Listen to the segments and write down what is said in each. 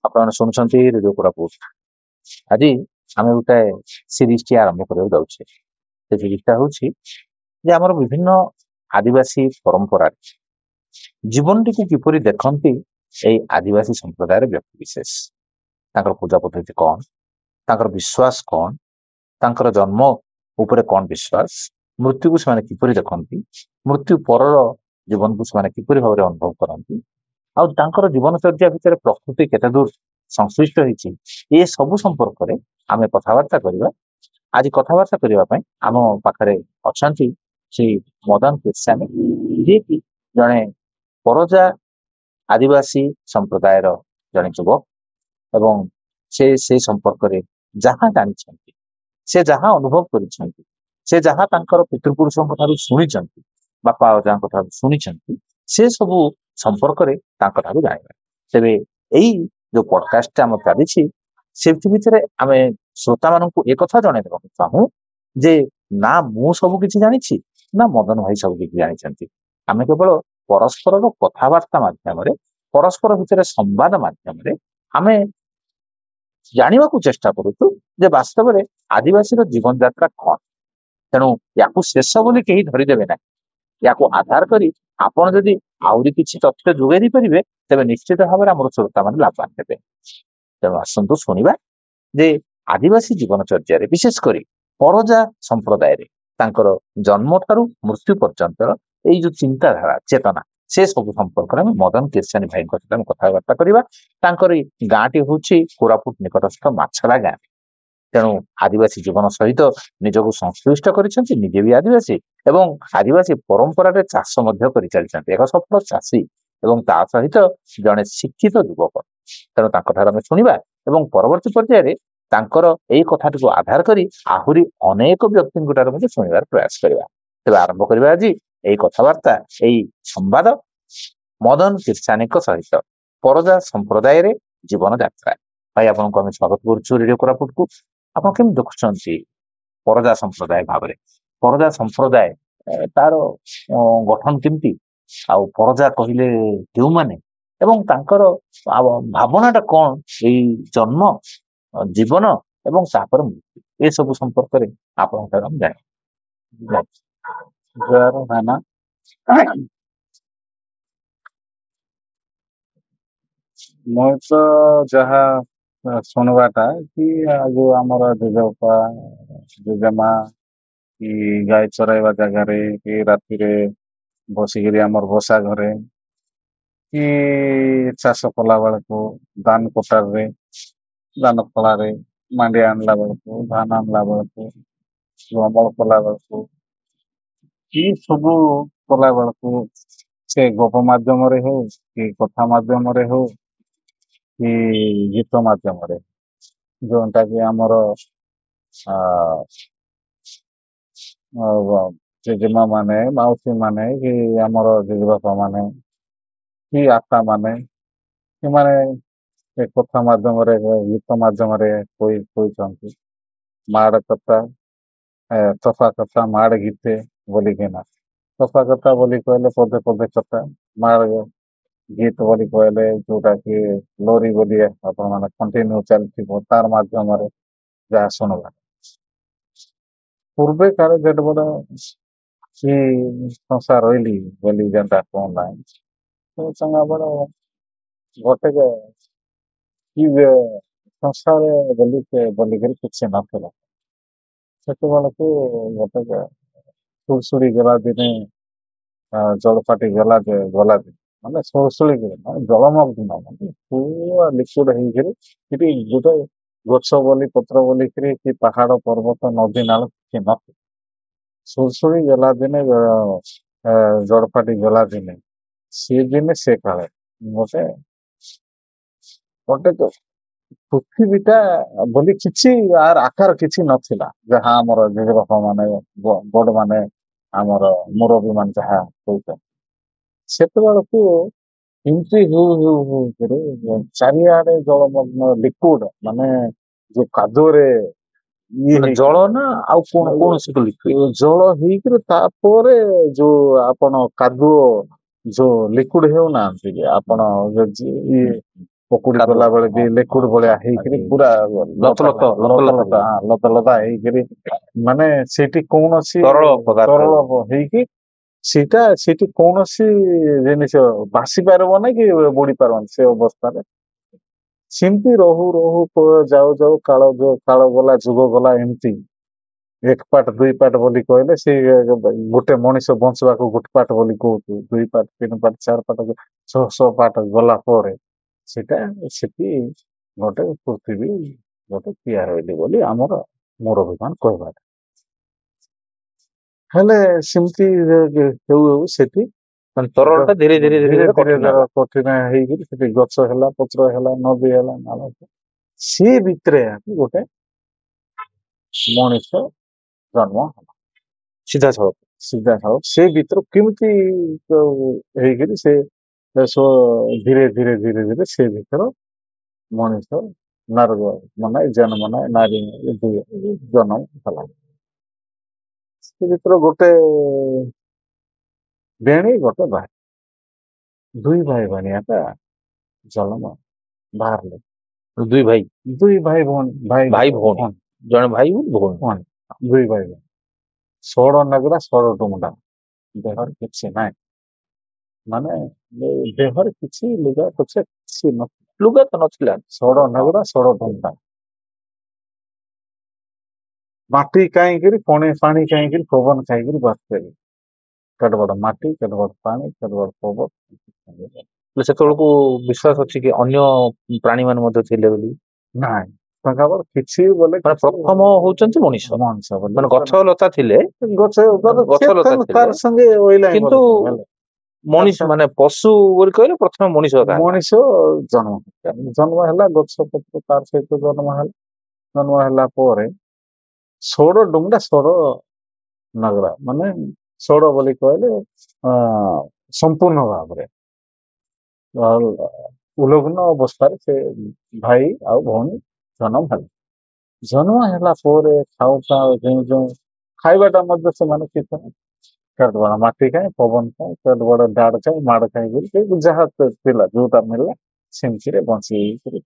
ଆପଣମାନେ ଶୁଣୁଛନ୍ତି ରେଡିଓ କୋରାପୁଟ। ଆଜି ଆମେ ଗୋଟେ ସିରିଜଟି ଆରମ୍ଭ କରିବାକୁ ଯାଉଛେ। ସେ ସିରିଜଟା ହଉଛି ଯେ ଆମର ବିଭିନ୍ନ ଆଦିବାସୀ ପରମ୍ପରାରେ ଜୀବନଟିକୁ କିପରି ଦେଖନ୍ତି ଏଇ ଆଦିବାସୀ ସମ୍ପ୍ରଦାୟର ବ୍ୟକ୍ତି ବିଶେଷ। ତାଙ୍କର ପୂଜା ପଦ୍ଧତି କଣ, ତାଙ୍କର ବିଶ୍ୱାସ କଣ, ତାଙ୍କର ଜନ୍ମ ଉପରେ କଣ ବିଶ୍ୱାସ, ମୃତ୍ୟୁକୁ ସେମାନେ କିପରି ଦେଖନ୍ତି, ମୃତ୍ୟୁ ପରର ଜୀବନକୁ ସେମାନେ କିପରି ଭାବରେ ଅନୁଭବ କରନ୍ତି, ଆଉ ତାଙ୍କର ଜୀବନଚର୍ଯ୍ୟା ଭିତରେ ପ୍ରକୃତି କେତେ ଦୂର ସଂଶ୍ଳିଷ୍ଟ ହେଇଛି, ଏ ସବୁ ସମ୍ପର୍କରେ ଆମେ କଥାବାର୍ତ୍ତା କରିବା। ଆଜି କଥାବାର୍ତ୍ତା କରିବା ପାଇଁ ଆମ ପାଖରେ ଅଛନ୍ତି ଶ୍ରୀ ମଦନ କିର୍ସାନୀ, ଯିଏକି ଜଣେ ପରଜା ଆଦିବାସୀ ସମ୍ପ୍ରଦାୟର ଜଣେ ଯୁବକ ଏବଂ ସେ ସମ୍ପର୍କରେ ଯାହା ଜାଣିଛନ୍ତି, ସେ ଯାହା ଅନୁଭବ କରିଛନ୍ତି, ସେ ଯାହା ତାଙ୍କର ପିତୃପୁରୁଷଙ୍କ ଠାରୁ ଶୁଣିଛନ୍ତି, ବାପା ଅଜାଙ୍କ ଠାରୁ ଶୁଣିଛନ୍ତି, ସେ ସବୁ ସମ୍ପର୍କରେ ତାଙ୍କ ଠାରୁ ଜାଣିବା। ତେବେ ଏଇ ଯୋଉ ପଡକାଷ୍ଟଟା ଆମର ଚାଲିଛି, ସେଥି ଭିତରେ ଆମେ ଶ୍ରୋତାମାନଙ୍କୁ ଏକଥା ଜଣେଇଦେବାକୁ ଚାହୁଁ ଯେ ନା ମୁଁ ସବୁ କିଛି ଜାଣିଛି, ନା ମଦନ ଭାଇ ସବୁ କିଛି ଜାଣିଛନ୍ତି। ଆମେ କେବଳ ପରସ୍ପରର କଥାବାର୍ତ୍ତା ମାଧ୍ୟମରେ, ପରସ୍ପର ଭିତରେ ସମ୍ବାଦ ମାଧ୍ୟମରେ ଆମେ ଜାଣିବାକୁ ଚେଷ୍ଟା କରୁଛୁ ଯେ ବାସ୍ତବରେ ଆଦିବାସୀର ଜୀବନଯାତ୍ରା କଣ। ତେଣୁ ୟାକୁ ଶେଷ ବୋଲି କେହି ଧରିଦେବେ ନାହିଁ। ୟାକୁ ଆଧାର କରି ଆପଣ ଯଦି ଆହୁରି କିଛି ତଥ୍ୟ ଯୋଗାଇ ଦେଇପାରିବେ, ତେବେ ନିଶ୍ଚିତ ଭାବରେ ଆମର ଶ୍ରୋତାମାନେ ଲାଭବାନ ହେବେ। ତେଣୁ ଆସନ୍ତୁ ଶୁଣିବା ଯେ ଆଦିବାସୀ ଜୀବନଚର୍ଯ୍ୟାରେ, ବିଶେଷ କରି ପରଜା ସମ୍ପ୍ରଦାୟରେ ତାଙ୍କର ଜନ୍ମଠାରୁ ମୃତ୍ୟୁ ପର୍ଯ୍ୟନ୍ତ ଏଇ ଯୋଉ ଚିନ୍ତାଧାରା, ଚେତନା, ସେ ସବୁ ସମ୍ପର୍କରେ ଆମେ ମଦନ କିର୍ସାନୀ ଭାଇଙ୍କ ସହିତ ଆମେ କଥାବାର୍ତ୍ତା କରିବା। ତାଙ୍କର ଏଇ ଗାଁଟି ହଉଛି କୋରାପୁଟ ନିକଟସ୍ଥ ମାଛଡ଼ା ଗାଁ। ତେଣୁ ଆଦିବାସୀ ଜୀବନ ସହିତ ନିଜକୁ ସଂଶ୍ଳିଷ୍ଟ କରିଛନ୍ତି, ନିଜେ ବି ଆଦିବାସୀ ଏବଂ ଆଦିବାସୀ ପରମ୍ପରାରେ ଚାଷ ମଧ୍ୟ କରିଚାଲିଛନ୍ତି, ଏକ ସଫଳ ଚାଷୀ ଏବଂ ତା ସହିତ ଜଣେ ଶିକ୍ଷିତ ଯୁବକ। ତେଣୁ ତାଙ୍କଠାରୁ ଆମେ ଶୁଣିବା ଏବଂ ପରବର୍ତ୍ତୀ ପର୍ଯ୍ୟାୟରେ ତାଙ୍କର ଏଇ କଥାଟିକୁ ଆଧାର କରି ଆହୁରି ଅନେକ ବ୍ୟକ୍ତିଙ୍କ ଠାରୁ ମଧ୍ୟ ଶୁଣିବାର ପ୍ରୟାସ କରିବା। ତେବେ ଆରମ୍ଭ କରିବା ଆଜି ଏଇ କଥାବାର୍ତ୍ତା, ଏଇ ସମ୍ବାଦ ମଦନ କିର୍ସାନୀଙ୍କ ସହିତ, ପରଜା ସମ୍ପ୍ରଦାୟରେ ଜୀବନ ଯାତ୍ରା। ଭାଇ, ଆପଣଙ୍କୁ ଆମେ ସ୍ୱାଗତ କରୁଛୁ ରେଡିଓ କୋରାପୁଟକୁ। ଆପଣ କେମିତି ଦେଖୁଛନ୍ତି ପରଜା ସମ୍ପ୍ରଦାୟ ଭାବରେ? ପରଜା ସମ୍ପ୍ରଦାୟ ତାର ଗଠନ କେମିତି, ଆଉ ପରଜା କହିଲେ କେଉଁମାନେ ଏବଂ ତାଙ୍କର ଭାବନାଟା କଣ, ଏଇ ଜନ୍ମ, ଜୀବନ ଏବଂ ତାପରେ ମୃତ୍ୟୁ, ଏସବୁ ସମ୍ପର୍କରେ ଆପଣଙ୍କ ଠାରୁ ଆମେ ଜାଣିବା। ମୁଁ ତ ଯାହା ଶୁଣିବାଟା କି ଯୋଉ ଆମର ଜେଜେବାପା ଜେଜେମା କି ଗାଈ ଚରାଇବା ଜାଗାରେ କି ରାତିରେ ବସିକିରି ଆମର ବସା ଘରେ କି ଚାଷ କଲା ବେଳକୁ ଧାନ କୋଟାରରେ, ଧାନ ଖଳାରେ ମାଣ୍ଡିଆ ଆଣିଲା ବେଳକୁ, ଧାନ ଆଣିଲା ବେଳକୁ, ଅମଳ କଲା ବେଳକୁ, କି ସବୁ କଲା ବେଳକୁ, ସେ ଗପ ମାଧ୍ୟମରେ ହଉ କି କଥା ମାଧ୍ୟମରେ ହଉ କି ଗୀତ ମାଧ୍ୟମରେ, ଯୋଉଟା କି ଆମର ଜେଜେମା ମାନେ, ମାଉସୀ ମାନେ, କି ଆମର ଜେଜେବାପା ମାନେ କି ଆତା ମାନେ, ସେମାନେ ଏ କଥା ମାଧ୍ୟମରେ, ଗୀତ ମାଧ୍ୟମରେ କହିଛନ୍ତି। ମାଡ଼ କଥା, ତଫା କଥା ମାଡ଼ ଗୀତେ ବୋଲିକିନା। ତଫା କଥା ବୋଲି କହିଲେ ପଦେ ପଦେ କଥା, ମାଡ଼ ଗୀତ ବୋଲି କହିଲେ ଯୋଉଟା କି ଲୋରି ବୋଲି ଆପଣ ମାନେ କଣ୍ଟିନ୍ୟୁ ଚାଲିଥିବ, ତାର ମାଧ୍ୟମରେ ଯାହା ଶୁଣିବା। ପୂର୍ବେ କାଳେ ଯେତେ ବଡ କି ସଂସାର ରହିଲି ବୋଲି ଯେନ୍ତା କଣ ନାହିଁ, ବଡ ଗୋଟେ କି ସଂସାର ବୋଲିକରି କିଛି ନଥିଲା। ସେତେବେଳକୁ ଗୋଟେ ସୁରସୁରି ଗଲା ଦିନେ, ଜଳପାଟି ଗଲା ଦିନ, ମାନେ ସୁରସୁଳି ଜଳମଗ୍ନ, ମାନେ ପୁରା ଲିକୁଇଡ ହେଇକିରି ସେଠି ଗୋଟେ ଗଛ ବୋଲି, ପତ୍ର ବୋଲିକିରି, କି ପାହାଡ ପର୍ବତ ନଦୀ ନାଳ କିଛି ନଥିଲା। ସୁରସୁଳି ଗଲା ଦିନେ, ଜଳପାଟି ଗଲା ଦିନେ, ସେ ଦିନେ ସେ କାଳେ ଗୋଟେ ପୃଥିବୀଟା ବୋଲି କିଛି ଆକାର କିଛି ନଥିଲା, ଯାହା ଆମର ଜେଜେବାପା ମାନେ, ବଡ ମାନେ, ଆମର ମୁରବୀ ମାନେ ଯାହା କହୁଛନ୍ତି। ସେତେବେଳକୁ ଏମିତି ଚାରିଆଡେ ଜଳମଗ୍ନ, ଲିକୁଇଡ, ମାନେ ଯୋଉ କାଦୁଅରେ ଜଳ ନା ଆଉ କୌଣସି ଜଳ ହେଇକିରି, ତାପରେ ଯୋଉ ଆପଣ କାଦୁଅ ଯୋଉ ଲିକୁଇଡ ହେଉନାହାନ୍ତି କି ଆପଣ ପକୁଡି କାଦୁଅ, କଲା ବେଳେ ବି ହଁ, ଲିକୁଇଡ ହଁ, ଭଳିଆ ହଁ, ହେଇକିରି ଆଜି ପୁରା ଲତ ଲତ ଲତ ଲତ ଲତା ଲତା ଲତା ହେଇକିରି ମାନେ ସେଠି କୌଣସି ତରଳ ପଦାର୍ଥ ତରଳ ହେଇକି ସେଠି କୌଣସି ଜିନିଷ ଭାସି ପାରିବ ନାହିଁ କି ବୁଡି ପାରିବନି ସେ ଅବସ୍ଥାରେ ସେମିତି ରହୁ ରହୁ ଯାଉ ଯାଉ କାଳ ଗଲା ଯୁଗ ଗଲା ଏମିତି ଏକ ପାଟ ଦୁଇ ପାଟ ବୋଲି କହିଲେ ସେ ଗୋଟେ ମଣିଷ ବଞ୍ଚିବାକୁ ଗୋଟେ ପାଟ ବୋଲି କହୁଛୁ ଦୁଇ ପାଟ ତିନି ପାଟ ଚାରି ପାଟ ଛଅ ପାଟ ଗଲା ପରେ ସେଟା ସେଠି ଗୋଟେ ପୃଥିବୀ ଗୋଟେ ତିଆର ହେଇଲି ବୋଲି ଆମର ମୋର ଅଭିମାନ କହିବାର ହେଲେ ସେମିତି ହେଉ ସେଠି ମାନେ ତରଳଟା ଧୀରେ ଧୀରେ ଧୀରେ ଧୀରେ ଧୀରେ ଧୀରେ କଠିନ ହେଲା। କଠିନ ହେଇକିରି ସେଠି ଗଛ ହେଲା ପତ୍ର ହେଲା ନଦୀ ହେଲା ନାଳ ହେଲା ସେ ଭିତରେ ଗୋଟେ ମଣିଷ ଜନ୍ମ ସିଧାସଳଖ ସିଧାସଳଖ ସେ ଭିତରୁ କେମିତି ହେଇକିରି ସେ ଧୀରେ ଧୀରେ ଧୀରେ ଧୀରେ ସେ ଭିତର ମଣିଷ ମାନେ ଜନ୍ମ ନାରୀ ଜନ୍ମ ହେଲା ସେ ଭିତର ଗୋଟେ ବେଣୀ ଗୋଟେ ଭାଇ ଦୁଇ ଭାଇ ଭଉଣୀଟା ଜନ୍ମ ବାହାରିଲେ ଦୁଇ ଭାଇ ଦୁଇ ଭାଇ ଭଉଣୀ ଭାଇ ଭଉଣୀ ଜଣେ ଭାଇ ଭଉଣୀ ଭଉଣୀ ଦୁଇ ଭାଇ ଭଉଣୀ ଷୋଳ ନଗରା ଷୋଳ ଟୁମୁଣ୍ଡା ଦେହରେ କିଛି ନାହିଁ ମାନେ ଦେହରେ କିଛି ଲୁଗା କିଛି ଲୁଗା ତ ନଥିଲା। ଷୋଳ ନଗରା ଷୋଳ ଟୁମୁଣ୍ଡା ମାଟି କାହିଁକିରି ପାଣି କାହିଁକିରି ପବନ ଖାଇକିରି ବସିଥିଲେ କେତେ ବଡ ମାଟି କେତେ ବଡ ପାଣି କେତେ ବଡ ପବନ ସେତେବେଳକୁ ବିଶ୍ୱାସ ଅଛି କି ଅନ୍ୟ ପ୍ରାଣୀ ମାନେ ମଧ୍ୟ ଥିଲେ ବୋଲି ନାଇଁ ତାଙ୍କର କିଛି ବୋଲେ ମାନେ ପ୍ରଥମ ହଉଛନ୍ତି ମଣିଷ ମଣିଷ ବୋଲି ମାନେ ଗଛ ଲତା ଥିଲେ ଗଛ ଗଛ ଲତା ଥିଲେ ତାର ସଙ୍ଗେ କିନ୍ତୁ ମଣିଷ ମାନେ ପଶୁ ବୋଲି କହିଲେ ପ୍ରଥମେ ମଣିଷ ଏକା ହେଲା। ମଣିଷ ଜନ୍ମ ହେଲା ଗଛ ପତ୍ର ତାର ସହିତ ଜନ୍ମ ହେଲା ପରେ ଷୋଳ ଡୁଙ୍ଗା ଷୋଳ ନଗରା ମାନେ ଷୋଳ ବୋଲି କହିଲେ ସମ୍ପୂର୍ଣ୍ଣ ଭାବରେ ଉଲଗ୍ନ ଅବସ୍ଥାରେ ସେ ଭାଇ ଆଉ ଭଉଣୀ ଜନ୍ମ ହେଲା ପରେ ଖାଉ ଯେଉଁ ଖାଇବାଟା ମଧ୍ୟ ସେମାନେ କେତେ ବଡ ମାଟି ଖାଏ ପବନ ଖାଏ କେତେ ବଡ ଡାଡ ଖାଏ ମାଡ ଖାଏ ବୋଲି ଯାହା ଥିଲା ଯୋଉଟା ମିଳିଲା ସେମିତିରେ ବଞ୍ଚେଇକରି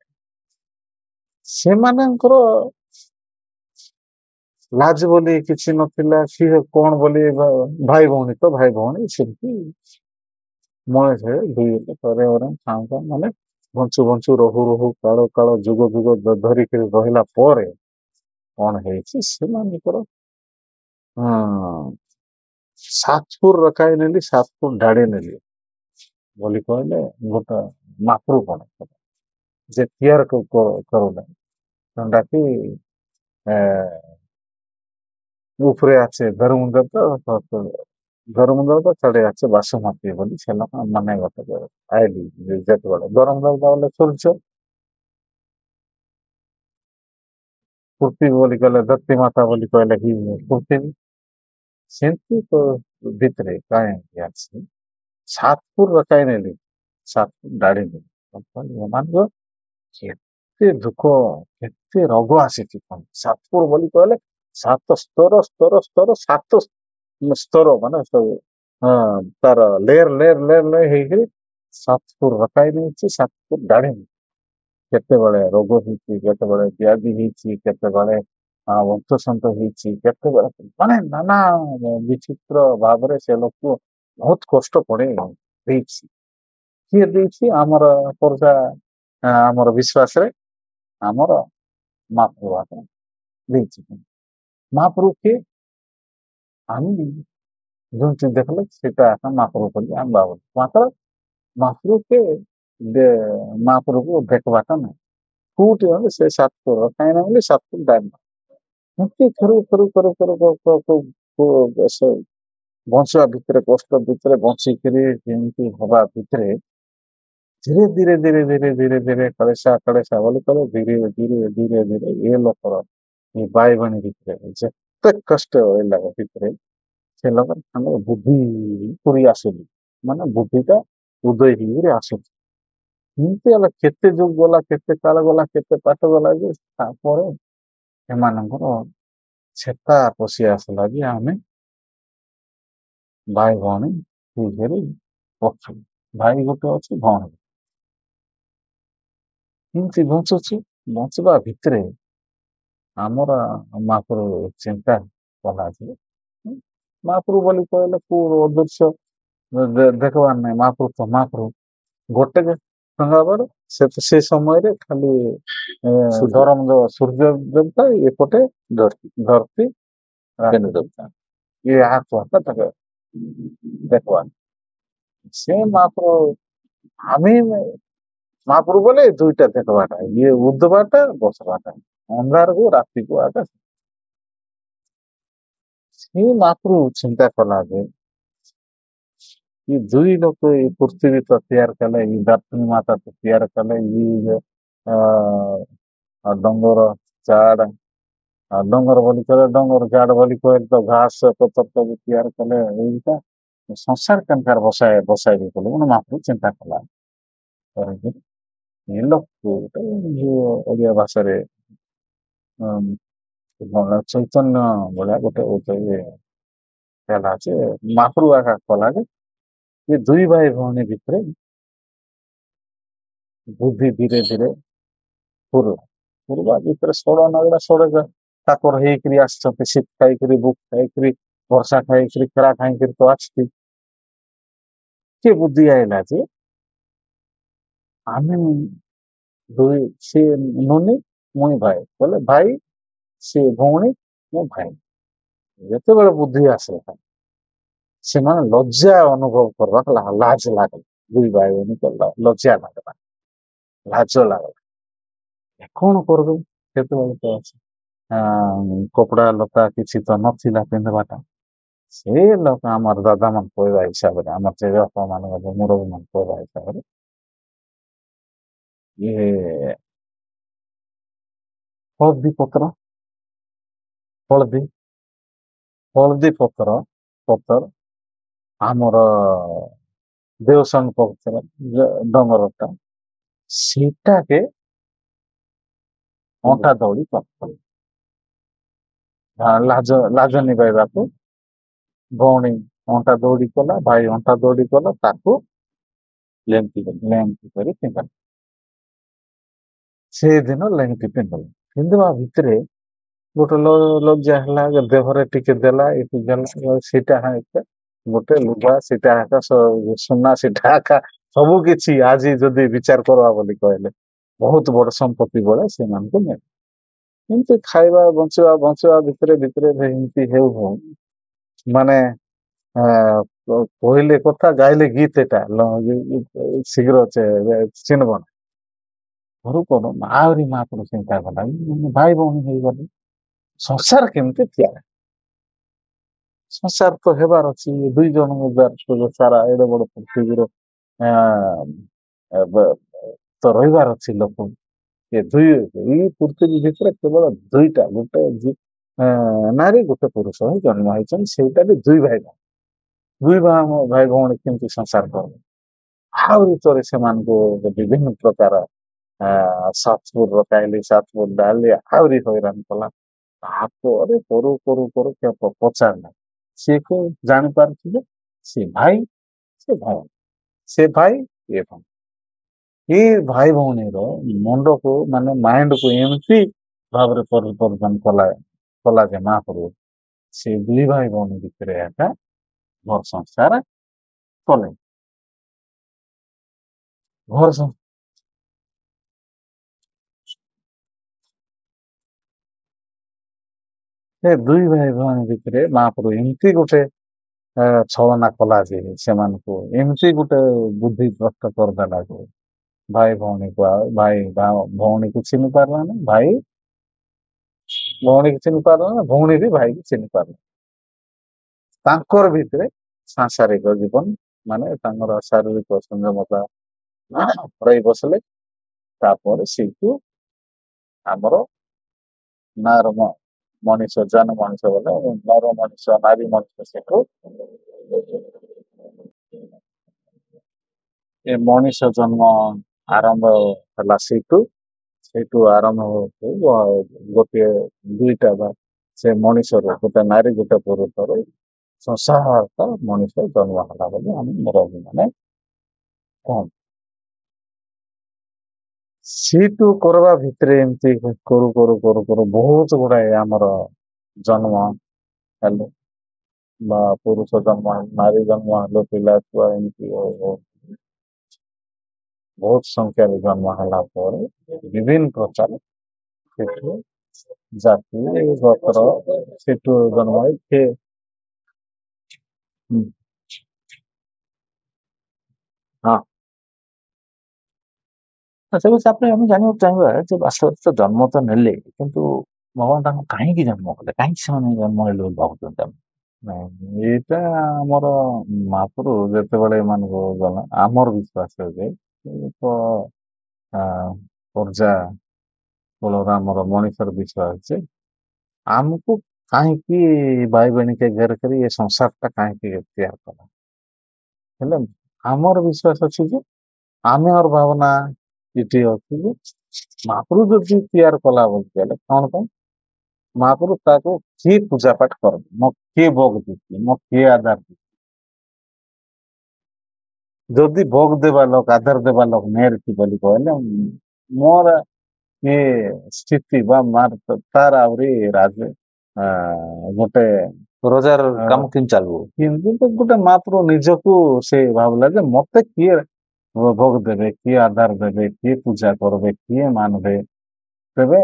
ସେମାନଙ୍କର ଲାଜ ବୋଲି କିଛି ନଥିଲା ସିଏ କଣ ବୋଲି ଭାଇ ଭଉଣୀ ତ ଭାଇ ଭଉଣୀ ସେମିତି ମଣିଷ ମାନେ ବଞ୍ଚୁ ରହୁ କାଳ ଯୁଗ ଧରିକି ରହିଲା ପରେ କଣ ହେଇଛି ସେମାନଙ୍କର ସାତପୁର ରଖାଇ ନେଲି ସାତପୁର ଢାଡି ନେଲି ବୋଲି କହିଲେ ଗୋଟେ ମାପରୁ କଣ ଯେ ତିଆର କରୁନା ଡାକି উপরে আছে ধর্মুন্ডা তো ধর্মুন্ডা তো চড়ে আছে বাসুমতী বলি ছেলে মানে গত আইলি যেতে ধর্মুন্ডা বলে চলছে পৃথিবী বলি কলে দত্তি মাতা বলি কলে হি পৃথিবী সেମିତି তো ଭିତରେ କାହିଁକି ଅଛି ସାତପୁର ରଖାଇ ନେଲି ସାତପୁର ଦାଢି ନେଲି ଏମାନଙ୍କ କେତେ ଦୁଃଖ କେତେ ରୋଗ ଆସିଛି ସାତପୁର ବୋଲି କହିଲେ ସାତ ସାତ ସ୍ତର ମାନେ ସବୁ ତାର ଲେୟର ହେଇକିରି ସାତପୁର ରଖାଇ ନେଇଛି ସାତପୁର ଦାଢି କେତେବେଳେ ରୋଗ ହେଇଛି କେତେବେଳେ ବ୍ୟାଧି ହେଇଛି କେତେବେଳେ ବଂଶସନ୍ତ ହେଇଛି କେତେବେଳେ ମାନେ ନାନା ବିଚିତ୍ର ଭାବରେ ସେ ଲୋକକୁ ବହୁତ କଷ୍ଟ ପଡେ ଦେଇଛି କିଏ ଦେଇଛି ଆମର ପର୍ଜା ଆମର ବିଶ୍ୱାସରେ ଆମର ମାତୃଭାଷା ଦେଇଛି ମହାପ୍ରଭୁ କିଏ ଆମେ ଯୋଉ ଦେଖିଲେ ସେଟା ମହାପ୍ରଭୁ ବୋଲି ଆମେ ଭାବୁ ମାତ୍ର ମହାପ୍ରଭୁ କିଏ ମହାପ୍ରଭୁକୁ ଦେଖିବାଟା ନାହିଁ କୋଉଠି ହେଲେ ସେ ସାତପୁର କାହିଁକି ନା ବୋଲି ସାତପୁର ଡାଲି ଏମିତି ବଞ୍ଚିବା ଭିତରେ କଷ୍ଟ ଭିତରେ ବଞ୍ଚିକିରି ଯେମିତି ହବା ଭିତରେ ଧୀରେ କଳେସା ବୋଲି କଲେ ଧୀରେ ଏ ଲୋକର ଏ ଭାଇ ଭଉଣୀ ଭିତରେ ଯେତେ କଷ୍ଟ ହେଲା ଭିତରେ ସେ ଲୋକ ତାଙ୍କର ବୁଦ୍ଧି ପୁରୀ ଆସୁନି ମାନେ ବୁଦ୍ଧିଟା ଉଦୟ ହେଇକିରି ଆସୁଛି ଏମିତି ହେଲା କେତେ ଯୁଗ ଗଲା କେତେ କାଳ ଗଲା କେତେ ପାଠ ଗଲା ଯେ ତାପରେ ଏମାନଙ୍କର ଛେତା ପଶି ଆସିଲା ଯେ ଆମେ ଭାଇ ଭଉଣୀ ହେଇକରି ଅଛୁ ଭାଇ ଗୋଟେ ଅଛି ଭଉଣୀ କେମିତି ବଞ୍ଚୁଛୁ ବଞ୍ଚିବା ଭିତରେ ଆମର ମହାପୁରୁ ଚିନ୍ତା କଲା ଯେ ମହାପୁରୁ ବୋଲି କହିଲେ କୋଉ ଅଦୃଶ୍ୟ ଦେଖବାର ନାହିଁ ମହାପୁରୁ ତ ମହାପୁରୁ ଗୋଟେ ସଂଗ୍ରାମରେ ସେ ସମୟରେ ଖାଲି ସୂର୍ଯ୍ୟ ଧରମ ସୂର୍ଯ୍ୟ ଦେବତା ଏପଟେ ଧରତି କେନ୍ଦ୍ର ଦେବତା ଇଏ ଆହା ତାকে ଦେଖବା ସେ ମହାପୁରୁ ଆମେ ମହାପୁରୁ ବୋଲେ ଦୁଇଟା ଦେଖବାଟା ଇଏ ଉଦ୍ଧବାଟା ବସବାଟା ଅନ୍ଧାରକୁ ରାତିକୁ ଆକା ସେ ମହାପୁରୁ ଚିନ୍ତା କଲା ଯେ ये दुई लोग ये पृथ्वी तो तैयार कले ये धरती माता तो तैयार कले ये डंगर झाड़ डंगर बोली कले डंगर झाड़ बोली कहे तो घास पतर सब तैयार कले एइटा संसार कनकार बसाए बसाए भी बोले उन्हें महापुरु चिंता कला ये लोग जो ओडिया भाषा रे चैतन्य भलिया गोटे गोटे कहला जे महापुरु आका कला जे ये दुई भाई भौणी भिତରେ बुद्धि धीरे धीरे पूर्वा ଭିତରେ ଷୋଳ ନଗରା ଷୋଳ ତାକର ହେଇକରି ଆସିଛନ୍ତି ଶୀତ ଖାଇକରି ବୁକ୍ ଖାଇକରି ବର୍ଷା ଖାଇକରି ଖରା ଖାଇକରି ତ ଆସିଛି ସେ ବୁଦ୍ଧି ଆଇଲା ଯେ ଆମେ ଦୁଇ ସେ ନୁନି ମୁଇଁ ଭାଇ ବୋଲେ ଭାଇ ସେ ଭଉଣୀ ମୋ ଭାଇ ଯେତେବେଳେ ବୁଦ୍ଧି ଆସିଲା ସେମାନେ ଲଜ୍ଜା ଅନୁଭବ କରିବାକୁ ଲାଜ ଲାଗିଲା ଦୁଇ ଭାଇ ଭଉଣୀ ଲଜ୍ଜା ଲାଗିଲା ଲାଜ ଲାଗିଲା କଣ କରିବୁ ସେତେବେଳେ ତ ଅଛି କପଡା ଲତା କିଛି ତ ନଥିଲା ପିନ୍ଧବାଟା ସେ ଲୋକ ଆମର ଦାଦା ମାନେ କହିବା ହିସାବରେ ଆମର ଜେଜେବାପା ମାନଙ୍କ ମୁରବୀ ମାନେ କହିବା ହିସାବରେ ଇଏ ହଳଦୀ ପତ୍ର ହଳଦୀ ହଳଦୀ ପତ୍ର ଆମର ଦେଉସନ ପତ୍ର ଡଙ୍ଗରଟା ସେଟାକେ ଅଣ୍ଟା ଦୌଡ଼ି କରିଥିଲେ ଲାଜ ନିଭାଇବାକୁ ଭଉଣୀ ଅଣ୍ଟା ଦୌଡ଼ି କଲା ଭାଇ ଅଣ୍ଟା ଦୌଡ଼ି କଲା ତାକୁ ଲେଙ୍କି କରି ପିନ୍ଧିଲା ସେଦିନ ଲେଙ୍କି ପିନ୍ଧିବା ଭିତରେ ଗୋଟେ ଲଜ୍ଜା ହେଲା ଦେହରେ ଟିକେ ଦେଲା ଏଠି ଦେଲା ସେଇଟା ଗୋଟେ ଲୁଗା ସେଇଟା ଏକା ସୁନା ସେଇଟା ଏକା ସବୁ କିଛି ଆଜି ଯଦି ବିଚାର କରିବା ବୋଲି କହିଲେ ବହୁତ ବଡ ସମ୍ପତ୍ତି ଭଳିଆ ସେମାନଙ୍କୁ ମିଳେ ଏମିତି ଖାଇବା ବଞ୍ଚିବା ଭିତରେ ଏମିତି ହେଉ ମାନେ କହିଲେ କଥା ଗାଇଲେ ଗୀତ ଏଟା ଶୀଘ୍ର ଚିହ୍ନବ ନା ଘରକୁ ଆହୁରି ମହାପୁରୁ ଚିନ୍ତା କଲା ଭାଇ ଭଉଣୀ ହେଇଗଲେ ସଂସାର କେମିତି ତିଆରି ସଂସାର ତ ହେବାର ଅଛି ଦୁଇ ଜଣଙ୍କ ସାରା ଏଡେ ବଡ ପୃଥିବୀର ତ ରହିବାର ଅଛି ଲୋକ ଏ ଏଇ ପୃଥିବୀ ଭିତରେ କେବଳ ଦୁଇଟା ଗୋଟେ ନାରୀ ଗୋଟେ ପୁରୁଷ ହିଁ ଜନ୍ମ ହେଇଛନ୍ତି ସେଇଟା ବି ଦୁଇ ଭାଇ ଭାଇ ଭଉଣୀ କେମିତି ସଂସାର କରନ୍ତି ଆହୁରି ଥରେ ସେମାନଙ୍କୁ ବିଭିନ୍ନ ପ୍ରକାର ସାତପୁର ଖାଇଲି ସାତପୁର ଡାଲି ଆହୁରି ହଇରାଣ କଲା ତାପରେ କରୁ ପଚାରିଲା ସିଏ କୁ ଜାଣିପାରୁଥିଲେ ସେ ଭାଇ ସେ ଭଉଣୀ ସେ ଭାଇ ଏ ଭଉଣୀ ଏ ଭାଇ ଭଉଣୀର ମୁଣ୍ଡକୁ ମାନେ ମାଇଣ୍ଡକୁ ଏମିତି ଭାବରେ ପରିବର୍ତ୍ତନ କଲା ଯେ ମହାପ୍ରଭୁ ସେ ଦୁଇ ଭାଇ ଭଉଣୀ ଭିତରେ ଏକା ଘର ସଂସାର କଲେ ଘର ସେ ଦୁଇ ଭାଇ ଭଉଣୀ ଭିତରେ ମହାପ୍ରଭୁ ଏମିତି ଗୋଟେ ଛଳନା କଲା ଯେ ସେମାନଙ୍କୁ ଏମିତି ଗୋଟେ ବୁଦ୍ଧି ଭ୍ରଷ୍ଟ କରିଦେଲା ଯେ ଭାଇ ଭଉଣୀକୁ ଭାଇ ଭଉଣୀକୁ ଚିହ୍ନି ପାରିଲାନି ଭାଇ ଭଉଣୀକୁ ଚିହ୍ନି ପାରିଲାନି ଭଉଣୀ ବି ଭାଇକି ଚିହ୍ନି ପାରିଲା ତାଙ୍କର ଭିତରେ ସାଂସାରିକ ଜୀବନ ମାନେ ତାଙ୍କର ଶାରୀରିକ ସଂଯମତା ରହି ବସିଲେ ତାପରେ ସେଇଠୁ ଆମର ନାର ମଣିଷ ଜନ ମଣିଷ ବୋଲେ ନର ମଣିଷ ନାରୀ ମଣିଷ ସେଠୁ ଏ ମଣିଷ ଜନ୍ମ ଆରମ୍ଭ ହେଲା ସେଇଠୁ ଆରମ୍ଭ ଗୋଟିଏ ଦୁଇଟା ବା ସେ ମଣିଷର ଗୋଟେ ନାରୀ ଗୋଟେ ପୁରୁଷର ସଂସାର ମଣିଷ ଜନ୍ମ ହେଲା ବୋଲି ଆମେ ମୁରବୀ ମାନେ କହନ୍ତି ସେଇଠୁ କରିବା ଭିତରେ ଏମିତି କରୁ କରୁ କରୁ କରୁ ବହୁତ ଗୁଡାଏ ଆମର ଜନ୍ମ ହେଲେ ବା ପୁରୁଷ ଜନ୍ମ ହେଲେ ନାରୀ ଜନ୍ମ ହେଲେ ପିଲା ଛୁଆ ଏମିତି ବହୁତ ସଂଖ୍ୟାରେ ଜନ୍ମ ହେଲା ପରେ ବିଭିନ୍ନ ପ୍ରକାର ସେଠୁ ଜାତି ଗୋତ୍ର ସେଠୁ ଜନ୍ମ ହେଇ ହୁଁ, ହଁ ସେ ବିଷୟ ତାପରେ ଆମେ ଜାଣିବାକୁ ଚାହିଁବା ଯେ ବାସ୍ତବରେ ତ ଜନ୍ମ ତ ନେଲେ କିନ୍ତୁ ଭଗବାନ ତାଙ୍କୁ କାହିଁକି ଜନ୍ମ କଲେ କାହିଁକି ସେମାନେ ଜନ୍ମ ହେଲେ ବୋଲି ଭାବୁଛନ୍ତି ଆମେ ନାଇଁ, ଏଇଟା ଆମର ମହାପୁରୁ ଯେତେବେଳେ ଏମାନଙ୍କୁ ଗଲା ଆମର ବିଶ୍ୱାସ ଯେ ଏ ତ ଆ, ପ୍ରଜା କୁଳର ଆମର ମଣିଷର ବିଶ୍ୱାସ ଯେ ଆମକୁ କାହିଁକି ଭାଇ ଭଉଣୀକେ ଘେର କରି ଏ ସଂସାରଟା କାହିଁକି ତିଆରି କଲା ହେଲେ ଆମର ବିଶ୍ୱାସ ଅଛି ଯେ ଆମେ और ଭାବନା ଏଠି ଅଛି ଯେ ମହାପ୍ରଭୁ ଯଦି ତିଆରି କଲା ବୋଲି ହେଲେ କଣ ପାଇଁ ମହାପ୍ରଭୁ ତାକୁ କିଏ ପୂଜା ପାଠ କରନ୍ତି ମୋ କିଏ ଭୋଗ ଦେଇଛି ମୋ କିଏ ଆଧାର ଦେଇଛି ଯଦି ଭୋଗ ଦେବା ଲୋକ ଆଧାର ଦେବା ଲୋକ ନେରଛି ବୋଲି କହିଲେ ମୋର ଇଏ ସ୍ଥିତି ବା ମାର ତାର ଆହୁରି ରାଜ ଗୋଟେ ରୋଜାର ଆ, କାମ କେମିତି ଚାଲିବ କିନ୍ତୁ ଗୋଟେ ମହାପ୍ରଭୁ ନିଜକୁ ସେ ଭାବିଲା ଯେ ମତେ କିଏ ଭୋଗ ଦେବେ କିଏ ଆଧାର ଦେବେ କିଏ ପୂଜା କରିବେ କିଏ ମାନବେ ତେବେ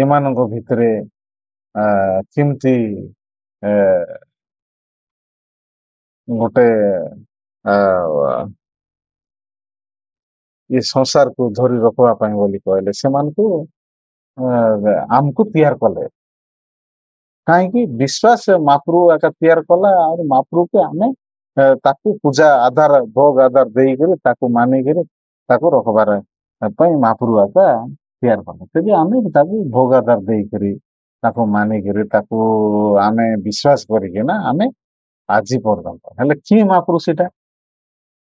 ଏମାନଙ୍କ ଭିତରେ କେମିତି ଆ, ଗୋଟେ ଆ, ଏ ସଂସାରକୁ ଧରି ରଖିବା ପାଇଁ ବୋଲି କହିଲେ ସେମାନଙ୍କୁ ଆମକୁ ତିଆର କଲେ କାହିଁକି ବିଶ୍ୱାସ ମହାପ୍ରଭୁ ଏକା ତିଆର କଲା ଆଉ ମହାପ୍ରଭୁକୁ ଆମେ ତାକୁ ପୂଜା ଆଧାର ଭୋଗ ଆଧାର ଦେଇକରି ତାକୁ ମାନିକରି ତାକୁ ରଖବାର ପାଇଁ ମହାପ୍ରଭୁ ଏକା ତିଆର କଲେ ତେବେ ଆମେ ବି ତାକୁ ଭୋଗ ଆଧାର ଦେଇକରି ତାକୁ ମାନିକରି ତାକୁ ଆମେ ବିଶ୍ୱାସ କରିକିନା ଆମେ ଆଜି ପର୍ଯ୍ୟନ୍ତ ହେଲେ କିଏ ମହାପ୍ରଭୁ ସେଟା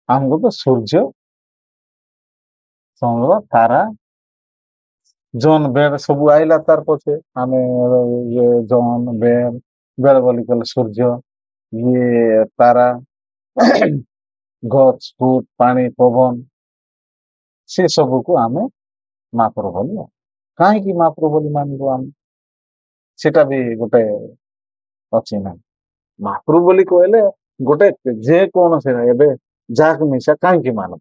ଆମକୁ ତ ସୂର୍ଯ୍ୟ ଚନ୍ଦ୍ର ତାରା ଜନ ବେଳ ସବୁ ଆଇଲା ତାର ପଛେ ଆମେ ଇଏ ଜନ ବେଳ ବୋଲି କହିଲେ ସୂର୍ଯ୍ୟ ଇଏ ତାରା ଗଛ ଫୁଟ ପାଣି ପବନ ସେ ସବୁକୁ ଆମେ ମାପର ବୋଲି କାହିଁକି ମାପର ବୋଲି ମାନିବୁ ଆମେ ସେଟା ବି ଗୋଟେ ଅଛି ନା ମାପରୁ ବୋଲି କହିଲେ ଗୋଟେ ଯେ କୌଣସି ଏବେ ଯାହାକୁ ମିଶା କାହିଁକି ମାନବ